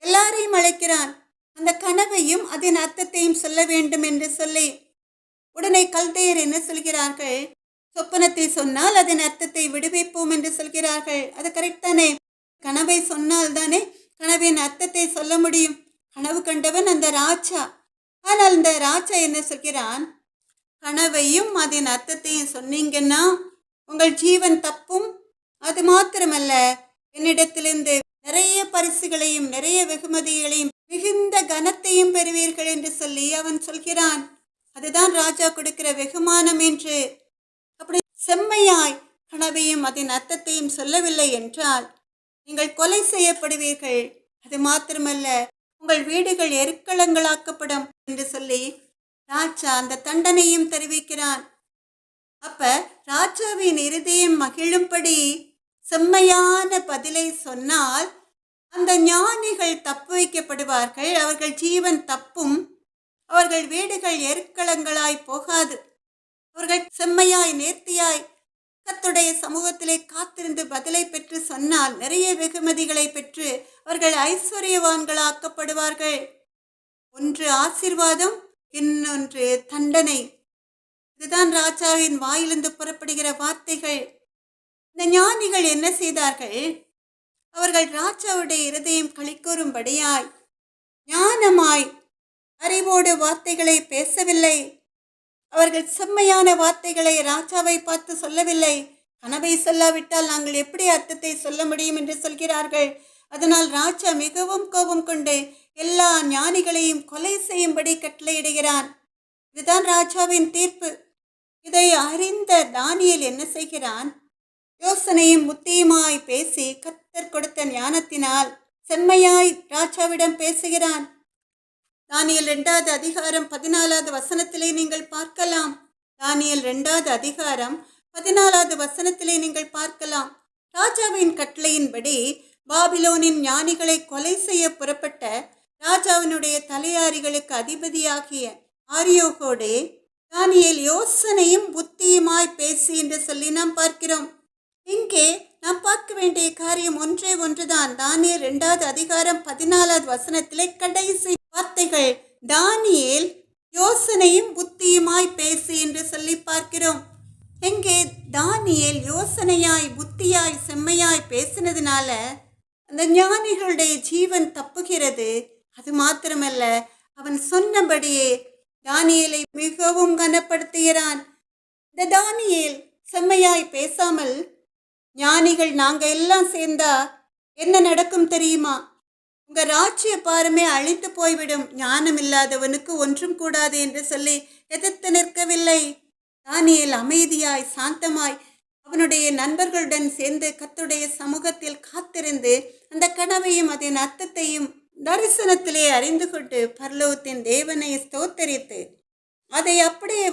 எல்லாரையும் அழைக்கிறான். அந்த கனவையும் அதன் அர்த்தத்தையும் சொல்ல வேண்டும் என்று சொல்லி உடனே கல்தேயர் என்ன சொல்கிறார்கள்? சொப்பனத்தை சொன்னால் அதன் அர்த்தத்தை விடுவிப்போம் என்று சொல்கிறார்கள். அது கரெக்ட் தானே? கனவை சொன்னால் தானே கனவின் அர்த்தத்தை சொல்ல முடியும். கனவு கண்டவன் அந்த ராஜா. ஆனால் இந்த ராஜா என்ன சொல்கிறான்? கனவையும் அதன் அர்த்தத்தையும் சொன்னீங்கன்னா உங்கள் ஜீவன் தப்பும், அது மாத்திரமல்ல என்னிடத்திலிருந்து நிறைய பரிசுகளையும் நிறைய வெகுமதிகளையும் மிகுந்த கனத்தையும் பெறுவீர்கள் என்று சொல்லி அவன் சொல்கிறான். அதுதான் ராஜா கொடுக்கிற வெகுமானம் என்று. அப்படி செம்மையாய் கனவையும் அதன் அர்த்தத்தையும் சொல்லவில்லை என்றால் நீங்கள் கொலை செய்யப்படுவீர்கள். அது மாத்திரமல்ல, உங்கள் வீடுகள் எருக்களங்களாக்கப்படும் என்று சொல்லி ராஜா அந்த தண்டனையும் தெரிவிக்கிறான். அப்ப ராஜாவின் இருதயம் மகிழும்படி செம்மையான பதிலை சொன்னால் அந்த ஞானிகள் தப்பு வைக்கப்படுவார்கள். அவர்கள் ஜீவன் தப்பும். அவர்கள் வீடுகள் எருக்களங்களாய் போகாது. அவர்கள் செம்மையாய் நேர்த்தியாய் கர்த்தருடைய சமூகத்திலே காத்திருந்து பதிலை பெற்று சொன்னால் நிறைய வெகுமதிகளை பெற்று அவர்கள் ஐஸ்வர்யவான்களாக்கப்படுவார்கள். ஒன்று ஆசீர்வாதம், இன்னொன்று தண்டனை. இதுதான் ராஜாவின் வாயிலிருந்து புறப்படுகிற வார்த்தைகள். இந்த ஞானிகள் என்ன செய்தார்கள்? அவர்கள் ராஜாவுடைய இருதயம் களிக்கூறும்படியாய் ஞானமாய் அறிவோடு வார்த்தைகளை பேசவில்லை. அவர்கள் செம்மையான வார்த்தைகளை ராஜாவை பார்த்து சொல்லவில்லை. கனவை சொல்லாவிட்டால் நாங்கள் எப்படி அர்த்தத்தை சொல்ல முடியும் என்று சொல்கிறார்கள். அதனால் ராஜா மிகவும் கோபம் கொண்டு எல்லா ஞானிகளையும் கொலை செய்யும்படி கட்டளையிடுகிறான். இதுதான் ராஜாவின் தீர்ப்பு. இதை அறிந்த தானியேல் என்ன செய்கிறான்? யோசனையும் புத்தியுமாய் பேசி கர்த்தர் கொடுத்த ஞானத்தினால் செம்மையாய் ராஜாவிடம் பேசுகிறான். தானியேல் 2வது அதிகாரம் 14வது வசனத்திலே நீங்கள் பார்க்கலாம். தானியேல் 2வது அதிகாரம் 14வது வசனத்திலே நீங்கள் பார்க்கலாம். ராஜாவின் கட்டளையின்படி பாபிலோனின் ஞானிகளை கொலை செய்ய புறப்பட்ட ராஜாவினுடைய தலையாரிகளுக்கு அதிபதியாகிய ஆரியோகோடே தானியேல் யோசனையும் புத்தியுமாய் பேசி என்று சொல்லி நாம் பார்க்கிறோம். இங்கே நாம் பார்க்க வேண்டிய காரியம் ஒன்றே ஒன்றுதான். தானியேல் 2வது அதிகாரம் 14வது வசனத்திலே கடைசி வார்த்தைகள் தானியேல் யோசனையும் புத்தியுமாய் பேசி என்று சொல்லி பார்க்கிறோம். எங்கே தானியேல் யோசனையாய் புத்தியாய் செம்மையாய் பேசினதுனால அந்த ஞானிகளுடைய ஜீவன் தப்புகிறது. அது மாத்திரமல்ல, அவன் சொன்னபடியே தானியேலை மிகவும் கனப்படுத்துகிறான். இந்த தானியேல் செம்மையாய் பேசாமல் ஞானிகள் நாங்க எல்லாம் சேர்ந்தா என்ன நடக்கும் தெரியுமா? உங்க ராஜ்ய பாரமே அழித்து போய்விடும், ஞானம் இல்லாதவனுக்கு ஒன்றும் கூடாது என்று சொல்லி எதிர்த்து நிற்கவில்லை. தானியேல் அமைதியாய் சாந்தமாய் அவனுடைய நண்பர்களுடன் சேர்ந்து கர்த்தருடைய சமூகத்தில் காத்திருந்து அந்த கனவையும் அதன் அர்த்தத்தையும் தரிசனத்திலே அறிந்து கொண்டு பரலோகத்தின் தேவனை ஸ்தோத்தரித்து அதை அப்படியே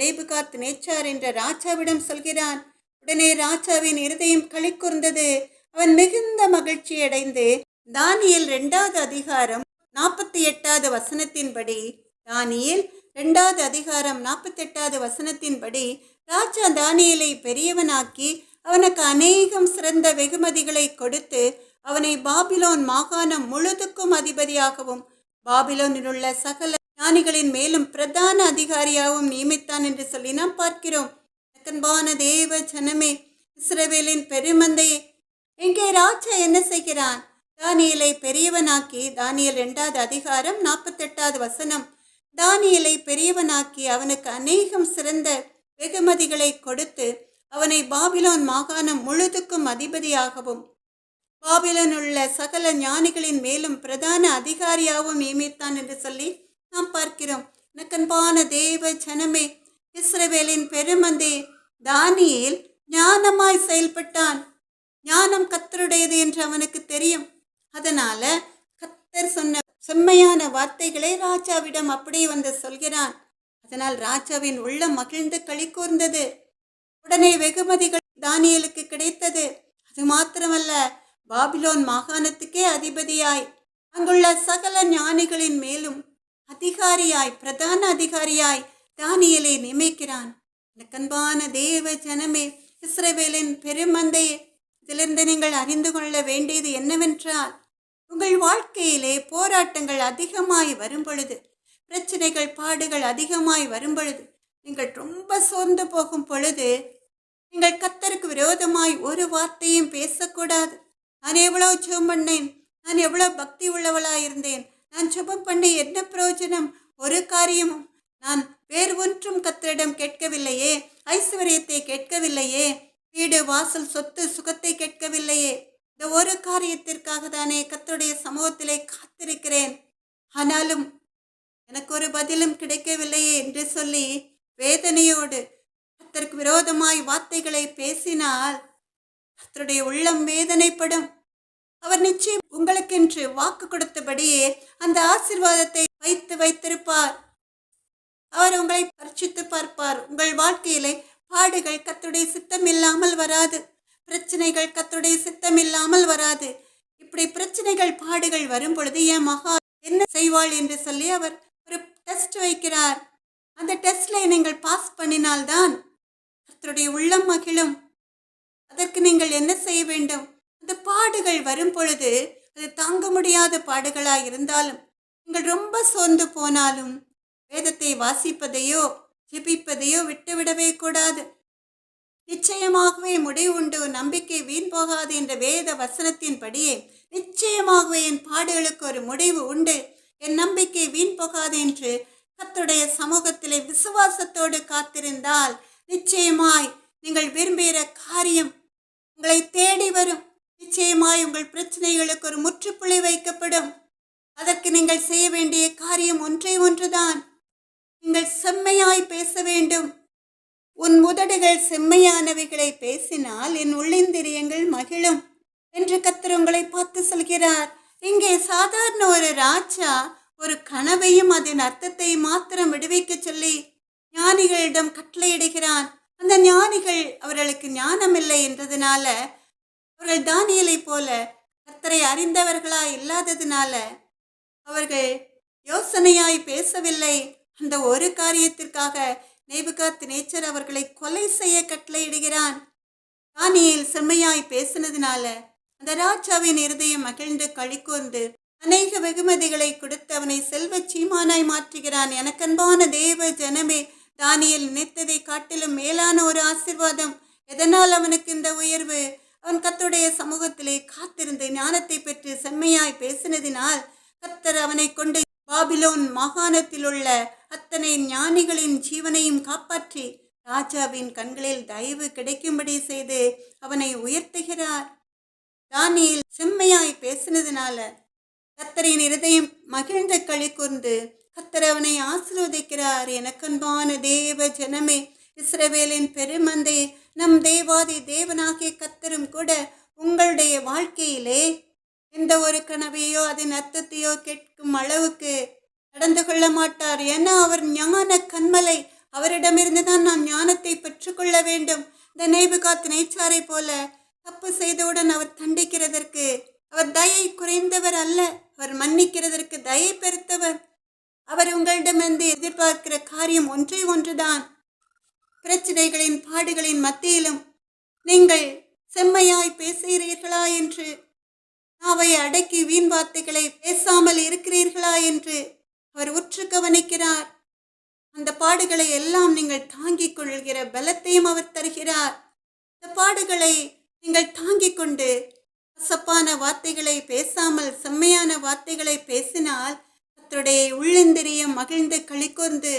நேபுகாத் நேச்சார் என்ற ராஜாவிடம் சொல்கிறான். உடனே ராஜாவின் இருதயம் களிக்கூர்ந்தது. அவன் மிகுந்த மகிழ்ச்சி அடைந்து தானியேல் 2வது அதிகாரம் 48வது வசனத்தின்படி தானியேல் 2வது அதிகாரம் 48வது வசனத்தின்படி ராஜா தானியேலை பெரியவனாக்கி அவனுக்கு அநேகம் சிறந்த வெகுமதிகளை கொடுத்து அவனை பாபிலோன் மாகாணம் முழுதுக்கும் அதிபதியாகவும் பாபிலோனில் உள்ள சகல ஞானிகளின் மேலும் பிரதான அதிகாரியாகவும் நியமித்தான் என்று சொல்லி நாம் பார்க்கிறோம். அன்பான தேவ ஜனமே, இஸ்ரவேலின் பெருமந்தையே, இங்கே ராஜா என்ன செய்கிறான்? தானியேலை பெரியவனாக்கி, தானியேல் 2வது அதிகாரம் 48வது வசனம், தானியேலை பெரியவனாக்கி அவனுக்கு அநேகம் சிறந்த வெகுமதிகளை கொடுத்து அவனை பாபிலோன் மாகாணம் முழுதுக்கும் அதிபதியாகவும் பாபிலோன் உள்ள சகல ஞானிகளின் மேலும் பிரதான அதிகாரியாகவும் நியமித்தான் என்று சொல்லி நாம் பார்க்கிறோம். அன்பான தேவ ஜனமே, இஸ்ரவேலின் பெருமந்தே, தானியேல் ஞானமாய் செயல்பட்டான். ஞானம் கர்த்தருடையது என்று அவனுக்கு தெரியும். அதனால கர்த்தர் சொன்ன செம்மையான வார்த்தைகளை ராஜாவிடம் அப்படியே சொல்கிறான். அதனால் ராஜாவின் உள்ளம் மகிழ்ந்து களிகூர்ந்தது. உடனே வெகுமதிகள் தானியேலுக்கு கிடைத்தது. அது மாத்திரமல்ல, பாபிலோன் மாகாணத்துக்கே அதிபதியாய் அங்குள்ள சகல ஞானிகளின் மேலும் அதிகாரியாய் பிரதான அதிகாரியாய் தானியேலை நியமிக்கிறான். அன்பான தேவ ஜனமே, இஸ்ரவேலின் பெருமந்தையே, இதிலிருந்து நீங்கள் அறிந்து கொள்ள வேண்டியது என்னவென்றால், உங்கள் வாழ்க்கையிலே போராட்டங்கள் அதிகமாய் வரும் பொழுது, பிரச்சனைகள் பாடுகள் அதிகமாய் வரும் பொழுது, நீங்கள் ரொம்ப சோர்ந்து போகும் பொழுது, நீங்கள் கர்த்தருக்கு விரோதமாய் ஒரு வார்த்தையும் பேசக்கூடாது. நான் எவ்வளோ ஜெபம் பண்ணேன், நான் எவ்வளோ பக்தி உள்ளவளாயிருந்தேன், நான் ஜெபம் பண்ணி என்ன பிரயோஜனம்? ஒரு காரியமும் நான் வேறு ஒன்றும் கர்த்தரிடம் கேட்கவில்லையே, ஐஸ்வர்யத்தை கேட்கவில்லையே, வீடு வாசல் சொத்து சுகத்தை கேட்கவில்லையே, இந்த ஒரு காரியத்திற்காக தானே கர்த்தருடைய சமூகத்திலே காத்திருக்கிறேன், ஆனாலும் எனக்கு ஒரு பதிலும் கிடைக்கவில்லையே என்று சொல்லி வேதனையோடு கர்த்தருக்கு விரோதமாய் வார்த்தைகளை பேசினால் கர்த்தருடைய உள்ளம் வேதனைப்படும். அவர் நிச்சயம் உங்களுக்கென்று வாக்கு கொடுத்தபடியே அந்த ஆசீர்வாதத்தை வைத்திருப்பார். அவர் உங்களை பரிசித்து பார்ப்பார். உங்கள் வாழ்க்கையிலே பாடுகள் கர்த்தருடைய சித்தம் இல்லாமல் வராது. பிரச்சனைகள் கர்த்தருடைய சித்தம் இல்லாமல் வராது. இப்படி பிரச்சனைகள் பாடுகள் வரும் பொழுது என் மகா என்ன செய்வாள் என்று சொல்லி அவர் ஒரு டெஸ்ட் வைக்கிறார். அந்த டெஸ்ட்ல நீங்கள் பாஸ் பண்ணினால்தான் கர்த்தருடைய உள்ளம் மகிழும். அதற்கு நீங்கள் என்ன செய்ய வேண்டும்? அந்த பாடுகள் வரும் பொழுது அது தாங்க முடியாத பாடுகளாய் இருந்தாலும், நீங்கள் ரொம்ப சோர்ந்து போனாலும் வேதத்தை வாசிப்பதையோ ஜெபிப்பதையோ விட்டுவிடவே கூடாது. நிச்சயமாகவே முடிவு உண்டு, நம்பிக்கை வீண் போகாது என்ற வேத வசனத்தின்படியே நிச்சயமாகவே என் பாடுகளுக்கு ஒரு முடிவு உண்டு, என் நம்பிக்கை வீண் போகாது என்று கர்த்தருடைய சமூகத்திலே விசுவாசத்தோடு காத்திருந்தால் நிச்சயமாய் நீங்கள் விரும்புகிற காரியம் உங்களை தேடி வரும். நிச்சயமாய் உங்கள் பிரச்சனைகளுக்கு ஒரு முற்றுப்புள்ளி வைக்கப்படும். அதற்கு நீங்கள் செய்ய வேண்டிய காரியம் ஒன்றே ஒன்றுதான். நீங்கள் செம்மையாய் பேச வேண்டும். உன் உதடுகள் செம்மையானவைகளை பேசினால் என் உள்ளிந்திரியங்கள் மகிழும் என்று கர்த்தர் உங்களை பார்த்து சொல்கிறார். இங்கே சாதாரண ஒரு ராஜா ஒரு கனவையும் அதன் அர்த்தத்தை மாத்திரம் விடுவிக்க சொல்லி ஞானிகளிடம் கட்டளையிடுகிறான். அந்த ஞானிகள் அவர்களுக்கு ஞானம் இல்லை என்றதுனால, அவர்கள் தானியேலை போல கர்த்தரை அறிந்தவர்களாய் இல்லாததுனால அவர்கள் யோசனையாய் பேசவில்லை. அந்த ஒரு காரியத்திற்காக நேபுகாத்நேச்சர் அவர்களை கொலை செய்ய கட்டளையிடுகிறான். தானியேல் செம்மையாய் பேசினதுனால அந்த ராஜாவின் இருதயம் மகிழ்ந்து களிக்கூர்ந்து அநேக வெகுமதிகளை கொடுத்து அவனை செல்வ சீமானாய் மாற்றுகிறான். எனக்கன்பான தேவ ஜனமே, தானியேல் நினைத்ததை காட்டிலும் மேலான ஒரு ஆசீர்வாதம். எதனால் அவனுக்கு இந்த உயர்வு? அவன் கர்த்தருடைய சமூகத்திலே காத்திருந்து ஞானத்தை பெற்று செம்மையாய் பேசினதினால் கர்த்தர் அவனை கொண்டு பாபிலோன் மாகாணத்தில் உள்ள அத்தனை ஞானிகளின் ஜீவனையும் காப்பாற்றி ராஜாவின் கண்களில் தயவு கிடைக்கும்படி செய்து அவனை உயர்த்துகிறார். தானியேல் செம்மையாய் பேசினதுனால கர்த்தரின் இருதயம் மகிழ்ந்த களி கூர்ந்து கர்த்தர் அவனை ஆசீர்வதிக்கிறார். எனக்கன்பான தேவ ஜனமே, இஸ்ரவேலின் பெருமந்தை, நம் தேவாதி தேவனாகிய கர்த்தரும் கூட உங்களுடைய வாழ்க்கையிலே எந்த ஒரு கனவையோ அதன் அர்த்தத்தையோ கேட்கும் அளவுக்கு நடந்து கொள்ள மாட்டார். ஏன்னா அவர் ஞான கண்மலை. அவரிடமிருந்து தான் நாம் ஞானத்தை பெற்றுக்கொள்ள வேண்டும். இந்த நேபுகாத்நேச்சாரை போல தப்பு செய்தவுடன் அவர் தண்டிக்கிறதற்கு அவர் தயை குறைந்தவர் அல்ல, அவர் மன்னிக்கிறதற்கு தயை பெருத்தவர். அவர் உங்களிடமிருந்து எதிர்பார்க்கிற காரியம் ஒன்றே ஒன்றுதான். பிரச்சனைகளின் பாடுகளின் மத்தியிலும் நீங்கள் செம்மையாய் பேசுகிறீர்களா என்று, நாவை அடக்கி வீண் வார்த்தைகளை பேசாமல் இருக்கிறீர்களா என்று அவர் உற்று கவனிக்கிறார். அந்த பாடுகளை எல்லாம் நீங்கள் தாங்கிக் கொள்கிற பலத்தையும் அவர் தருகிறார். இந்த பாடுகளை நீங்கள் தாங்கிக் கொண்டு கசப்பான வார்த்தைகளை பேசாமல் செம்மையான வார்த்தைகளை பேசினால் கர்த்தருடைய உள்ளிந்திரியம் மகிழ்ந்து களிகூர்ந்து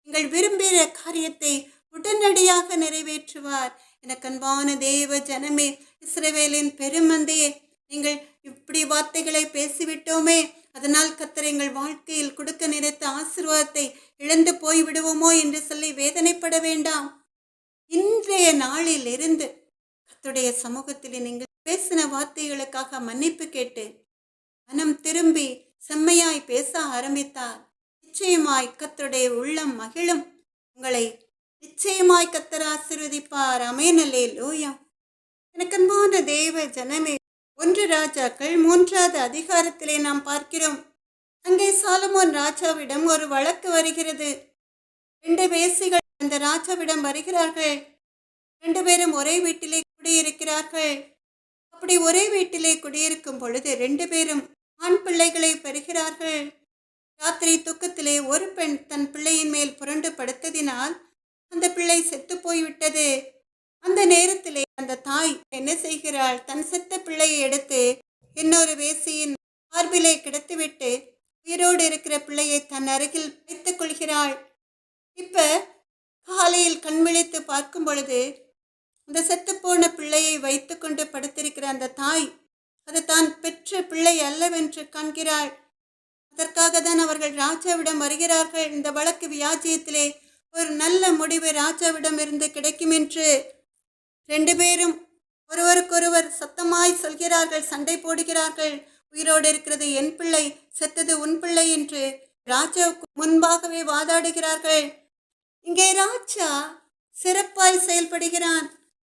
நீங்கள் விரும்புகிற காரியத்தை உடனடியாக நிறைவேற்றுவார். எனக்கு அன்பான தேவ ஜனமே, இஸ்ரவேலின் பெருமந்தையே, நீங்கள் இப்படி வார்த்தைகளை பேசிவிட்டோமே, அதனால் கர்த்தர் எங்கள் வாழ்க்கையில் கொடுக்க நினைத்த ஆசீர்வாதத்தை இழந்து போய்விடுவோமோ என்று சொல்லி வேதனைப்பட வேண்டாம். இன்றைய நாளில் இருந்து கர்த்தருடைய சமூகத்தில் நீங்கள் பேசின வார்த்தைகளுக்காக மன்னிப்பு கேட்டு மனம் திரும்பி செம்மையாய் பேச ஆரம்பித்தார். நிச்சயமாய் கர்த்தருடைய உள்ளம் மகிழும். உங்களை நிச்சயமாய் கர்த்தர் ஆசீர்வதிப்பார். ஆமென், அல்லேலூயா. எனக்கு அன்பான தேவ ஜனமே, 1 ராஜாக்கள் 3வது அதிகாரத்திலே நாம் பார்க்கிறோம். அங்கே சாலமோன் ராஜாவிடம் ஒரு வழக்கு வருகிறது. 2 வேசிகள் அந்த ராஜாவிடம் வருகிறார்கள். 2 பேரும் ஒரே வீட்டிலே குடியிருக்கிறார்கள். அப்படி ஒரே வீட்டிலே குடியிருக்கும் பொழுது 2 பேரும் ஆண் பிள்ளைகளை பெறுகிறார்கள். ராத்திரி தூக்கத்திலே ஒரு பெண் தன் பிள்ளையின் மேல் புரண்டு படுத்ததினால் அந்த பிள்ளை செத்து போய்விட்டது. அந்த நேரத்திலே அந்த தாய் என்ன செய்கிறாள்? தன் செத்த பிள்ளையை எடுத்து இன்னொரு வேசியின் மார்பிலே கிடத்திவிட்டு உயிரோடு இருக்கிற பிள்ளையை தன் அருகில் வைத்துக் கொள்கிறாள். இப்ப காலையில் கண் விழித்து பார்க்கும் பொழுது அந்த செத்துப்போன பிள்ளையை வைத்து கொண்டு படுத்திருக்கிற அந்த தாய் அது தான் பெற்ற பிள்ளை அல்லவென்று காண்கிறாள். அதற்காக தான் அவர்கள் ராஜாவிடம் வருகிறார்கள். இந்த வழக்கு வியாஜியத்திலே ஒரு நல்ல முடிவு ராஜாவிடம் இருந்து கிடைக்கும் என்று 2 பேரும் ஒருவருக்கொருவர் சத்தமாய் சொல்கிறார்கள், சண்டை போடுகிறார்கள். உயிரோடு இருக்கிறது என் பிள்ளை, செத்தது உன் பிள்ளை என்று ராஜாவுக்கு முன்பாகவே வாதாடுகிறார்கள். இங்கே ராஜா சிறப்பாய் செயல்படுகிறான்.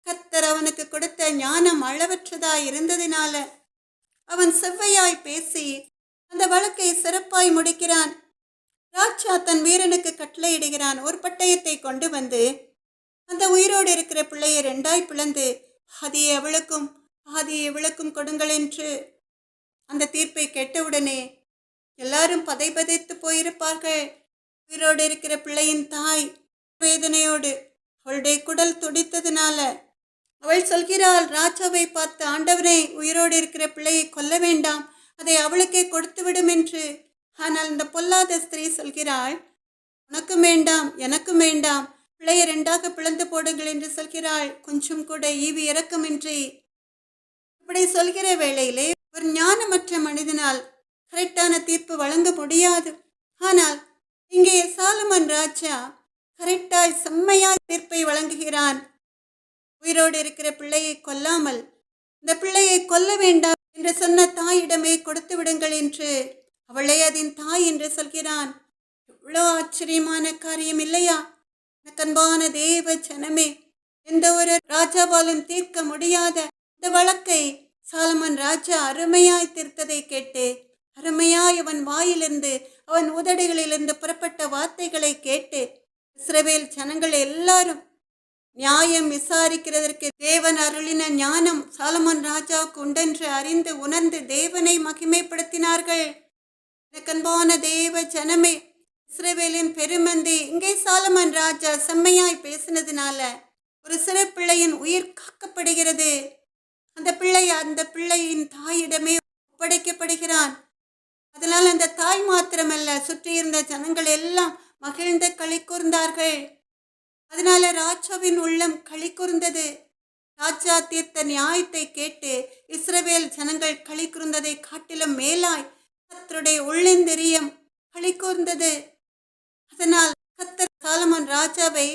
கர்த்தர் அவனுக்கு கொடுத்த ஞானம் அளவற்றதாய் இருந்ததினால அவன் செவ்வையாய் பேசி அந்த வழக்கை சிறப்பாய் முடிக்கிறான். ராஜா தன் வீரனுக்கு கட்டளையிடுகிறான், ஒரு பட்டயத்தை கொண்டு வந்து அந்த உயிரோடு இருக்கிற பிள்ளையை ரெண்டாய் பிளந்து பாதியை அவளுக்கும் பாதியை இவளுக்கும் கொடுங்கள் என்று. அந்த தீர்ப்பை கேட்டவுடனே எல்லாரும் பதைபதைத்து போயிருப்பார்கள். உயிரோடு இருக்கிற பிள்ளையின் தாய் வேதனையோடு அவளுடைய குடல் துடித்ததுனால அவள் சொல்கிறாள், ராஜாவை பார்த்து, ஆண்டவரே, உயிரோடு இருக்கிற பிள்ளையை கொல்ல வேண்டாம், அதை அவளுக்கே கொடுத்து விடும் என்று. ஆனால் இந்த பொல்லாத ஸ்திரீ சொல்கிறாள், உனக்கும் வேண்டாம் எனக்கும் வேண்டாம், பிள்ளையை ரெண்டாக பிளந்து போடுங்கள் என்று சொல்கிறாள். கொஞ்சம் கூட ஈவு இரக்கமின்றி இப்படி சொல்கிற வேளையிலே ஒரு ஞானமற்ற மனிதனால் கரெக்டான தீர்ப்பு வழங்க முடியாது. ஆனால் இங்கே சாலமன் ராஜா கரெக்டாய் செம்மையாய் தீர்ப்பை வழங்குகிறான். உயிரோடு இருக்கிற பிள்ளையை கொல்லாமல் இந்த பிள்ளையை கொல்ல வேண்டாம் என்று சொன்ன தாயிடமே கொடுத்து விடுங்கள் என்று அவளே அதன் தாய் என்று சொல்கிறான். எவ்வளோ ஆச்சரியமான காரியம் இல்லையா? அன்பான தேவ ஜனமே, எந்த ஒரு ராஜாவாலும் தீர்க்க முடியாத இந்த வழக்கை சாலமன் ராஜா அருமையாய் தீர்த்ததை கேட்டு, அருமையாய் அவன் வாயிலிருந்து அவன் உதடுகளிலிருந்து புறப்பட்ட வார்த்தைகளை கேட்டு இஸ்ரவேல் ஜனங்கள் எல்லாரும் நியாயம் விசாரிக்கிறதற்கு தேவன் அருளின ஞானம் சாலமன் ராஜாவுக்கு உண்டென்று அறிந்து உணர்ந்து தேவனை மகிமைப்படுத்தினார்கள். அன்பான தேவ ஜனமே, இஸ்ரவேலின் பெருமந்தி, இங்கே சாலமன் ராஜா செம்மையாய் பேசினதுனால ஒரு சிறு பிள்ளையின் உயிர் காக்கப்படுகிறது. அந்த பிள்ளையின் தாயிடமே ஒப்படைக்கப்படுகிறான். அதனால் அந்த தாய் மாத்திரமல்ல, சுற்றியிருந்த ஜனங்கள் எல்லாம் மகிழ்ந்து களி கூர்ந்தார்கள். அதனால ராஜாவின் உள்ளம் களி கூர்ந்தது. ராஜா தீர்த்த நியாயத்தை கேட்டு இஸ்ரவேல் ஜனங்கள் களி கூர்ந்ததை காட்டிலும் மேலாய் கர்த்தருடைய உள்ளந்தெரியம் களி கூர்ந்தது. அதனால் கர்த்தர் சாலமன் ராஜாவை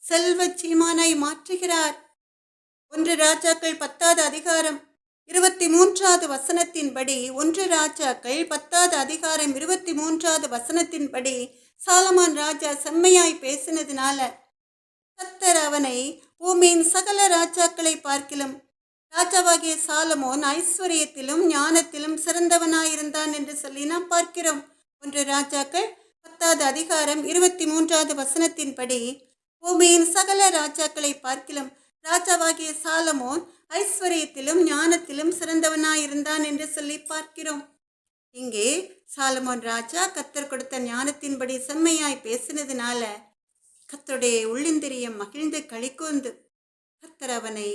செல்வ சீமானாய் மாற்றுகிறார். 1 ராஜாக்கள் 10வது அதிகாரம் 23வது வசனத்தின்படி 1 ராஜாக்கள் 10வது அதிகாரம் 23வது வசனத்தின்படி சாலமன் ராஜா செம்மையாய் பேசினதினால கர்த்தர் அவனை பூமியின் சகல ராஜாக்களை பார்க்கிலும் ராஜாவாகிய சாலமோன் ஐஸ்வர்யத்திலும் ஞானத்திலும் சிறந்தவனாயிருந்தான் என்று சொல்லி நாம் பார்க்கிறோம். 1 ராஜாக்கள் 10வது அதிகாரம் 23வது வசனத்தின்படி பூமியின் சகல ராஜாக்களை பார்க்கிலும் ராஜாவாகிய சாலமோன் ஐஸ்வர்யத்திலும் ஞானத்திலும் சிறந்தவனாயிருந்தான் என்று சொல்லி பார்க்கிறோம். இங்கே சாலமோன் ராஜா கர்த்தர் கொடுத்த ஞானத்தின்படி செம்மையாய் பேசினதுனால கர்த்தருடைய உள்ளிந்திரியம் மகிழ்ந்து களிகூர்ந்து கர்த்தர் அவனை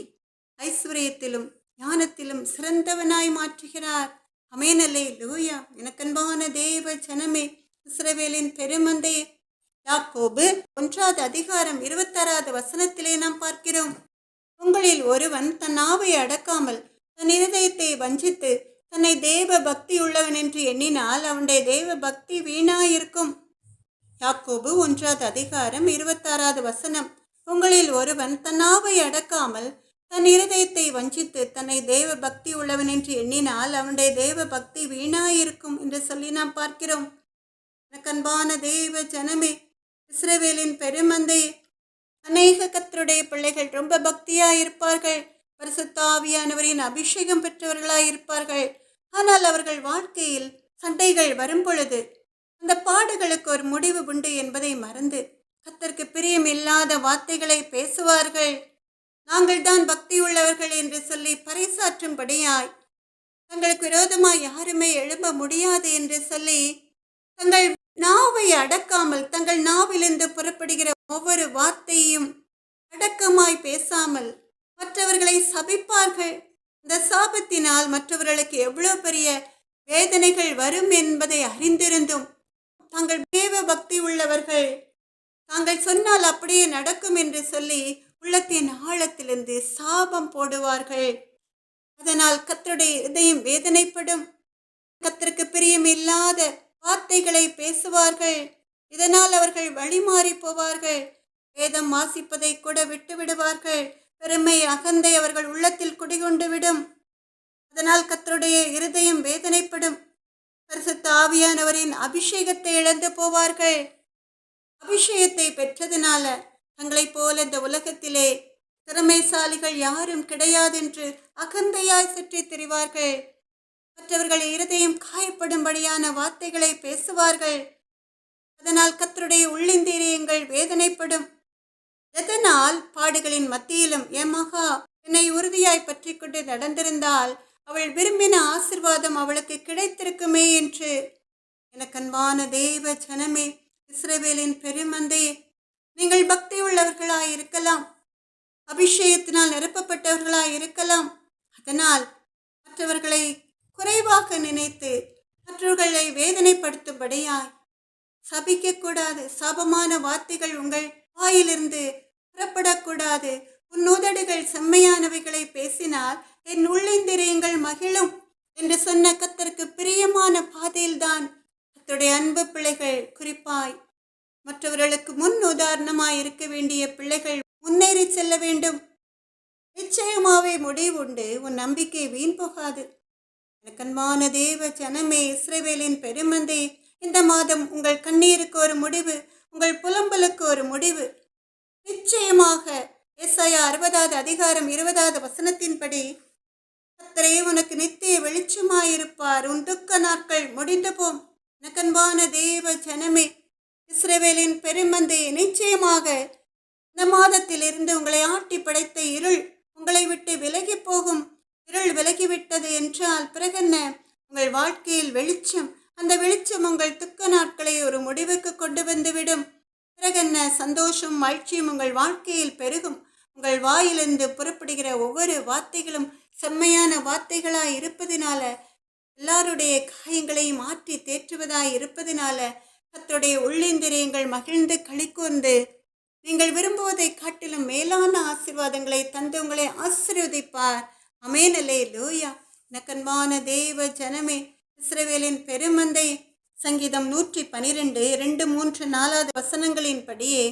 ஐஸ்வர்யத்திலும் ஞானத்திலும் சிறந்தவனாய் மாற்றுகிறார். ஆமென், அல்லேலூயா. எனக்கன்பான தேவ ஜனமே, இஸ்ரவேலின் பெருமந்தையே, யாக்கோபு 1வது அதிகாரம் 26வது வசனத்திலே நாம் பார்க்கிறோம், உங்களில் ஒருவன் தன் நாவை அடக்காமல் தன் இருதயத்தை வஞ்சித்து தன்னை தேவ பக்தி உள்ளவன் என்று எண்ணினால் அவனுடைய தேவ பக்தி வீணாயிருக்கும். யாக்கோபு 1வது அதிகாரம் 26வது வசனம், உங்களில் ஒருவன் தன் நாவை அடக்காமல் தன் இருதயத்தை வஞ்சித்து தன்னை தேவ பக்தி உள்ளவன் என்று எண்ணினால் அவனுடைய தேவ பக்தி வீணாயிருக்கும் என்று சொல்லி நாம் பார்க்கிறோம். அன்பான தேவ ஜனமே, இஸ்ரவேலின் பெருமந்தையே, அநேக கர்த்தருடைய பிள்ளைகள் ரொம்ப பக்தியாயிருப்பார்கள், பரிசுத்த ஆவியானவரின் அபிஷேகம் பெற்றவர்களாயிருப்பார்கள். ஆனால் அவர்கள் வாழ்க்கையில் சண்டைகள் வரும்பொழுது அந்த பாடுகளுக்கு ஒரு முடிவு உண்டு என்பதை மறந்து கர்த்தருக்கு பிரியமில்லாத வார்த்தைகளை பேசுவார்கள். நாங்கள் தான் பக்தி உள்ளவர்கள் என்று சொல்லி பறைசாற்றும்படியாய் தங்களுக்கு விரோதமாய் யாருமே எழும்ப முடியாது என்று சொல்லி தங்கள் நாவை அடக்காமல் தங்கள் நாவிலிருந்து புறப்படுகிற ஒவ்வொரு வார்த்தையும் அடக்கமாய் பேசாமல் மற்றவர்களை சபிப்பார்கள். இந்த சாபத்தினால் மற்றவர்களுக்கு எவ்வளவு பெரிய வேதனைகள் வரும் என்பதை அறிந்திருந்தும் தாங்கள் தேவ பக்தி உள்ளவர்கள், தாங்கள் சொன்னால் அப்படியே நடக்கும் என்று சொல்லி உள்ளத்தின் ஆழத்திலிருந்து சாபம் போடுவார்கள். அதனால் கர்த்தருடைய இதயம் வேதனைப்படும். கர்த்தருக்கு பிரியமில்லாத வார்த்தைகளை பேசுவார்கள். இதனால் அவர்கள் வழிமாறி போவார்கள். வேதம் வாசிப்பதை கூட விட்டு விடுவார்கள். பெருமை, அகந்தை அவர்கள் உள்ளத்தில் குடிகொண்டு விடும். அதனால் கர்த்தருடைய இருதயம் வேதனைப்படும். பரிசுத்த ஆவியானவரின் அபிஷேகத்தை இழந்து போவார்கள். அபிஷேகத்தை பெற்றதுனால தங்களைப் போல இந்த உலகத்திலே திறமைசாலிகள் யாரும் கிடையாதென்று அகந்தையாய் சுற்றி திரிவார்கள். மற்றவர்கள் இருதயம் காயப்படும்படியான வார்த்தைகளை பேசுவார்கள். அதனால் கர்த்தருடைய உள்ளிந்திரியங்கள் வேதனைப்படும். எதனால்? பாடுகளின் மத்தியிலும் என் மகா என்னை உறுதியாய் பற்றி கொண்டு நடந்திருந்தால் அவள் விரும்பின ஆசிர்வாதம் அவளுக்கு கிடைத்திருக்குமே என்று. எனக்கன்பான தேவ ஜனமே, இஸ்ரவேலின் பெருமந்தையே, நீங்கள் பக்தி உள்ளவர்களாய் இருக்கலாம், அபிஷேகத்தினால் நிரப்பப்பட்டவர்களாய் இருக்கலாம். அதனால் மற்றவர்களை குறைவாக நினைத்து மற்றவர்களை வேதனைப்படுத்தும்படியாய் சபிக்கக்கூடாது. சாபமான வார்த்தைகள் உங்கள் வாயிலிருந்து புறப்படக்கூடாது. உன் உதடுகள் செம்மையானவைகளை பேசினால் என் உள்ளிந்திரியங்கள் மகிழும் என்று சொன்ன கர்த்தருக்கு பிரியமான பாதையில்தான் கர்த்தருடைய அன்பு பிள்ளைகள், குறிப்பாய் மற்றவர்களுக்கு முன் உதாரணமாய் இருக்க வேண்டிய பிள்ளைகள் முன்னேறி செல்ல வேண்டும். நிச்சயமாவே முடிவுண்டு. உன் நம்பிக்கை வீண் போகாது. எனக்கன்பான தேவ ஜனமே, இஸ்ரவேலின் பெருமந்தே, இந்த மாதம் உங்கள் கண்ணீருக்கு ஒரு முடிவு, உங்கள் புலம்பலுக்கு ஒரு முடிவு. நிச்சயமாக ஏசாயா 60வது அதிகாரம் 20வது வசனத்தின்படி கர்த்தரே உனக்கு நித்திய வெளிச்சமாயிருப்பார். உன் துக்க நாட்கள் முடிந்து போம். எனக்கன்பான தேவ ஜனமே, இஸ்ரவேலின் பெருமந்தே, நிச்சயமாக இந்த மாதத்திலிருந்து உங்களை ஆட்டி படைத்த இருள் உங்களை விட்டு விலகி போகும். இருள் விலகிவிட்டது என்றால் பிறகென்ன? உங்கள் வாழ்க்கையில் வெளிச்சம். அந்த வெளிச்சம் உங்கள் துக்க நாட்களை ஒரு முடிவுக்கு கொண்டு வந்துவிடும். பிறகென்ன? சந்தோஷம், மகிழ்ச்சியும் உங்கள் வாழ்க்கையில் பெருகும். உங்கள் வாயிலிருந்து புறப்படுகிற ஒவ்வொரு வார்த்தைகளும் செம்மையான வார்த்தைகளாய் இருப்பதினால, எல்லாருடைய காயங்களையும் மாற்றி தேற்றுவதாய் இருப்பதினால கர்த்தருடைய உள்ளிந்திரியங்கள் மகிழ்ந்து களிக்கூர்ந்து நீங்கள் விரும்புவதை காட்டிலும் மேலான ஆசீர்வாதங்களை தந்து உங்களை ஆசீர்வதிப்பார். ஆமென், அல்லேலூயா. எனக்கன்பான தேவ ஜனமே, இஸ்ரவேலின் பெருமந்தை, சங்கீதம் 112 2, 3, 4 வசனங்களின்படியே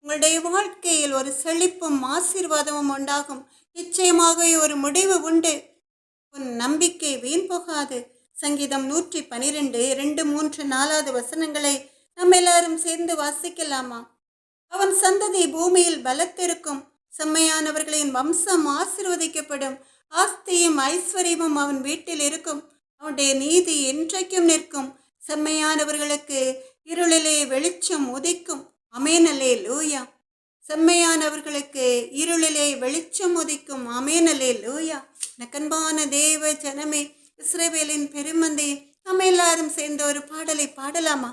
உங்களுடைய வாழ்க்கையில் ஒரு செழிப்பும் ஆசீர்வாதமும் உண்டாகும். நிச்சயமாக ஒரு முடிவு உண்டு. உன் நம்பிக்கை வீண் போகாது. சங்கீதம் 112 2, 3, 4 வசனங்களை நம்ம எல்லாரும் சேர்ந்து வாசிக்கலாமா? அவன் சந்ததி பூமியில் பலத்திருக்கும். செம்மையானவர்களின் வம்சம் ஆசீர்வதிக்கப்படும். ஆஸ்தியும் ஐஸ்வர்யமும் அவன் வீட்டில் இருக்கும். அவனுடைய நீதி என்றைக்கும் நிற்கும். செம்மையானவர்களுக்கு இருளிலே வெளிச்சம் உதிக்கும். ஆமென், அல்லேலூயா. செம்மையானவர்களுக்கு இருளிலே வெளிச்சம் உதிக்கும். ஆமென், அல்லேலூயா. எனக்கன்பான தேவ ஜனமே, இஸ்ரவேலின் பெருமந்தே, நம்ம எல்லாரும் சேர்ந்த ஒரு பாடலை பாடலாமா?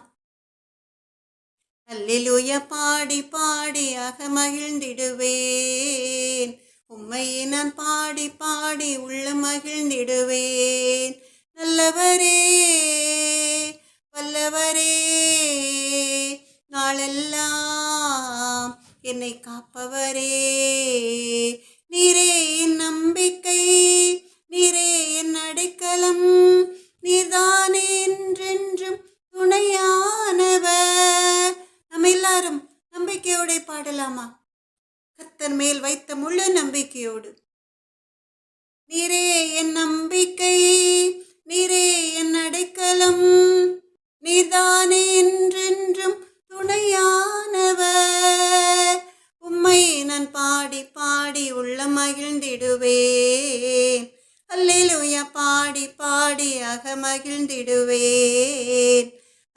அல்லேலூயா பாடி பாடியாக மகிழ்ந்திடுவேன். உம்மையை நான் பாடி பாடி உள்ள மகிழ்ந்திடுவேன். நல்லவரே, வல்லவரே, நாளெல்லாம் என்னை காப்பவரே, நீரே என் நம்பிக்கை, நீரே என் அடைக்கலம், நீர்தானே என்றென்றும் துணையானவர். நம்ம எல்லாரும் நம்பிக்கையோட பாடலாமா? கர்த்தர் மேல் வைத்த முழு நம்பிக்கையோடு. நீரே என் நம்பிக்கை, நீரே என் அடைக்கலம், நீர்தானே என்றென்றும் துணையானவர். உம்மை நான் பாடி பாடி உள்ள மகிழ்ந்திடுவேன். அல்லேலூயா பாடி பாடி அக மகிழ்ந்திடுவேன்.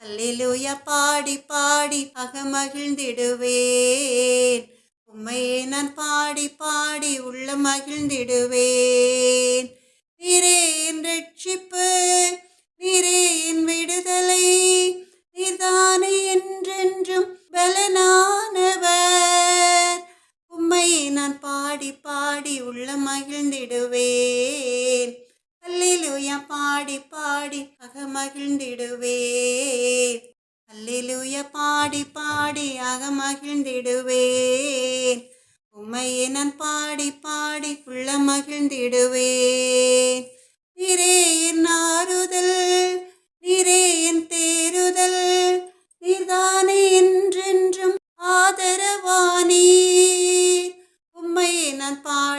அல்லேலூயா பாடி பாடி அக மகிழ்ந்திடுவேன். உம்மையே நான் பாடி பாடி உள்ள மகிழ்ந்திடுவேன். நீரே என் ரட்சிப்பு, நீரே என் விடுதலை, நீர்தானே என்றென்றும் பலனானவர். உம்மையே நான் பாடி பாடி உள்ள மகிழ்ந்திடுவேன். அல்லேலூயா பாடி பாடி அக மகிழ்ந்திடுவேன். அல்லேலூயா பாடி பாடி அக மகிழ்ந்திடுவேன். உம்மையே நான் பாடி பாடி உள்ள மகிழ்ந்திடுவேன். நீரே என் ஆறுதல், நீரே என் தேறுதல், நீர்தானே என்றென்றும் ஆதரவானீர். உம்மையே நான் பாடி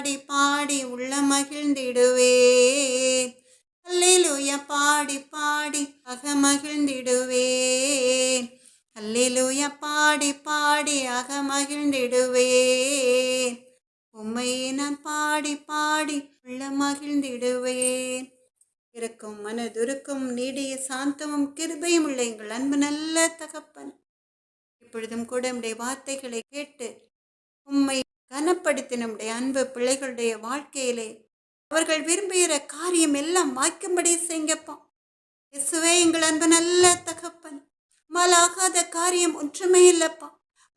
மகிழ்ந்திடுவேன். உம்மையே நான் பாடி பாடி உள்ள மகிழ்ந்திடுவேன். இருக்கும் மனதுருக்கும் நீடிய சாந்தமும் கிருபையும் உள்ள எங்கள் அன்பு நல்ல தகப்பன், இப்பொழுதும் கூட உம்முடைய வார்த்தைகளை கேட்டு உம்மை கனப்படுத்தி நம்முடைய அன்பு பிள்ளைகளுடைய வாழ்க்கையிலே அவர்கள் விரும்புகிற காரியம் எல்லாம் வாய்க்கும்படி செய்யப்பா. இயேசுவே, எங்கள் அன்பு நல்ல தகப்பன், மாலாகாத காரியம் ஒன்றுமே இல்லப்பா.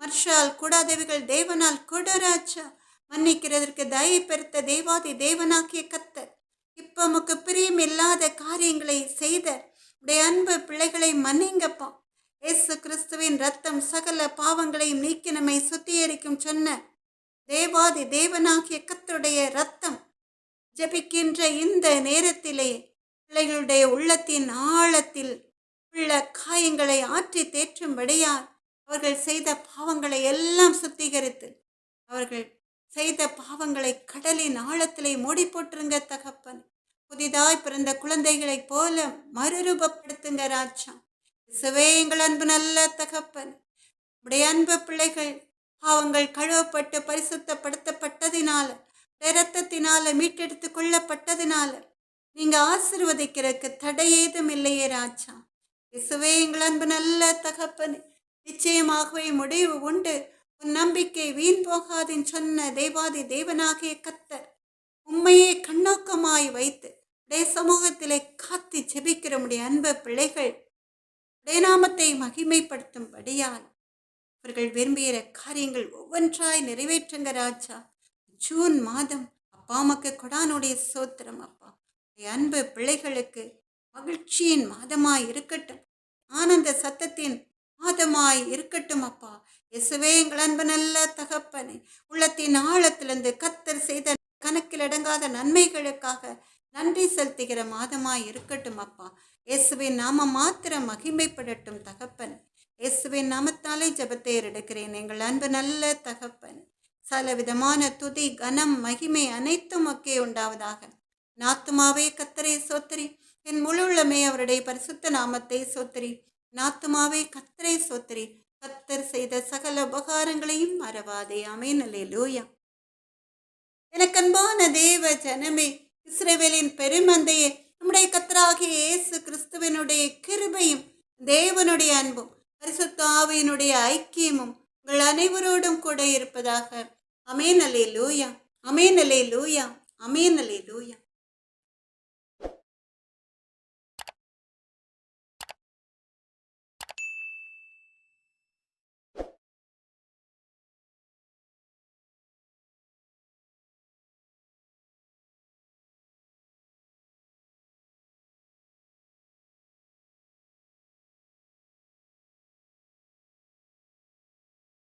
மனுஷால் கூடாதவைகள் தேவனால் கூடராச்சா. மன்னிக்கிறதற்கு தயை பெருத்த தேவாதி தேவனாக்கிய கர்த்தர் இப்ப உமக்கு பிரியம் இல்லாத காரியங்களை செய்த உடைய அன்பு பிள்ளைகளை மன்னிங்கப்பா. இயேசு கிறிஸ்துவின் ரத்தம் சகல பாவங்களையும் நீக்கி நம்மை சுத்திகரிக்கும் சொன்ன தேவாதி தேவனாகிய கர்த்தருடைய ரத்தம் ஜபிக்கின்ற இந்த நேரத்திலே பிள்ளைகளுடைய உள்ளத்தின் ஆழத்தில் உள்ள காயங்களை ஆற்றி தேற்றும்படியால் அவர்கள் செய்த பாவங்களை எல்லாம் சுத்திகரித்து அவர்கள் செய்த பாவங்களை கடலின் ஆழத்திலே மூடி போட்டுருங்க தகப்பன். புதிதாய் பிறந்த குழந்தைகளைப் போல மறுரூபப்படுத்துங்க ராஜா. இயேசுவே, எங்கள் அன்பு நல்ல தகப்பன், உடைய அன்பு பிள்ளைகள் பாவங்கள் கழுவப்பட்டு பரிசுத்தப்படுத்தப்பட்டதினால இரத்தத்தினால மீட்டெடுத்து கொள்ளப்பட்டதினால நீங்க ஆசீர்வதிக்கிறதுக்கு தடையேதும் இல்லையே ராஜா. இயேசுவே, எங்கள் அன்பு நல்ல தகப்பன், நிச்சயமாகவே முடிவு உண்டு. உன் நம்பிக்கை வீண் போகாதுன்னு சொன்ன தேவாதி தேவனாகிய கர்த்தர் உண்மையை கண்ணோக்கமாய் வைத்து உடைய சமூகத்திலே காத்து ஜெபிக்கிற உடைய அன்பு பிள்ளைகள் உடைய நாமத்தை மகிமைப்படுத்தும்படியால் அவர்கள் விரும்புகிற காரியங்கள் ஒவ்வொன்றாய் நிறைவேற்றுங்க ராஜா. ஜூன் மாதம் அப்பா அம்மாக்கு கொடானுடைய சோத்திரம் அப்பா. அன்பு பிள்ளைகளுக்கு மகிழ்ச்சியின் மாதமாய் இருக்கட்டும், ஆனந்த சத்தத்தின் மாதமாய் இருக்கட்டும் அப்பா. இயேசுவே, எங்கள் அன்பு நல்ல தகப்பனே, உள்ளத்தின் ஆழத்திலிருந்து கர்த்தர் செய்த கணக்கில் அடங்காத நன்மைகளுக்காக நன்றி செலுத்துகிற மாதமாய் இருக்கட்டும் அப்பா. இயேசுவின் நாமம் மாத்திரம் மகிமைப்படட்டும் தகப்பன். இயேசுவின் நாமத்தாலே ஜெபத்தை எடுக்கிறேன் எங்கள் அன்பு நல்ல தகப்பன். சல விதமான துதி கனம் மகிமை அனைத்தும் ஒக்கே உண்டாவதாக. நாத்துமாவே கர்த்தரை சோத்திரி, என் முழு உள்ளமே அவருடைய பரிசுத்த நாமத்தை சோத்திரி. நாத்துமாவே கர்த்தரை சோத்திரி, கர்த்தர் செய்த சகல உபகாரங்களையும் மறவாதே. ஆமென். அல்லேலூயா. எனக்கன்பான தேவ ஜனமே, இஸ்ரவேலின் பெருமந்தையே, நம்முடைய கர்த்தராகிய இயேசு கிறிஸ்துவினுடைய கிருபையும் தேவனுடைய அன்பும் பரிசுத்த ஆவியினுடைய ஐக்கியமும் உங்கள் அனைவரோடும் கூட இருப்பதாக. ஆமென். அல்லேலூயா. ஆமென். அல்லேலூயா. ஆமென். அல்லேலூயா.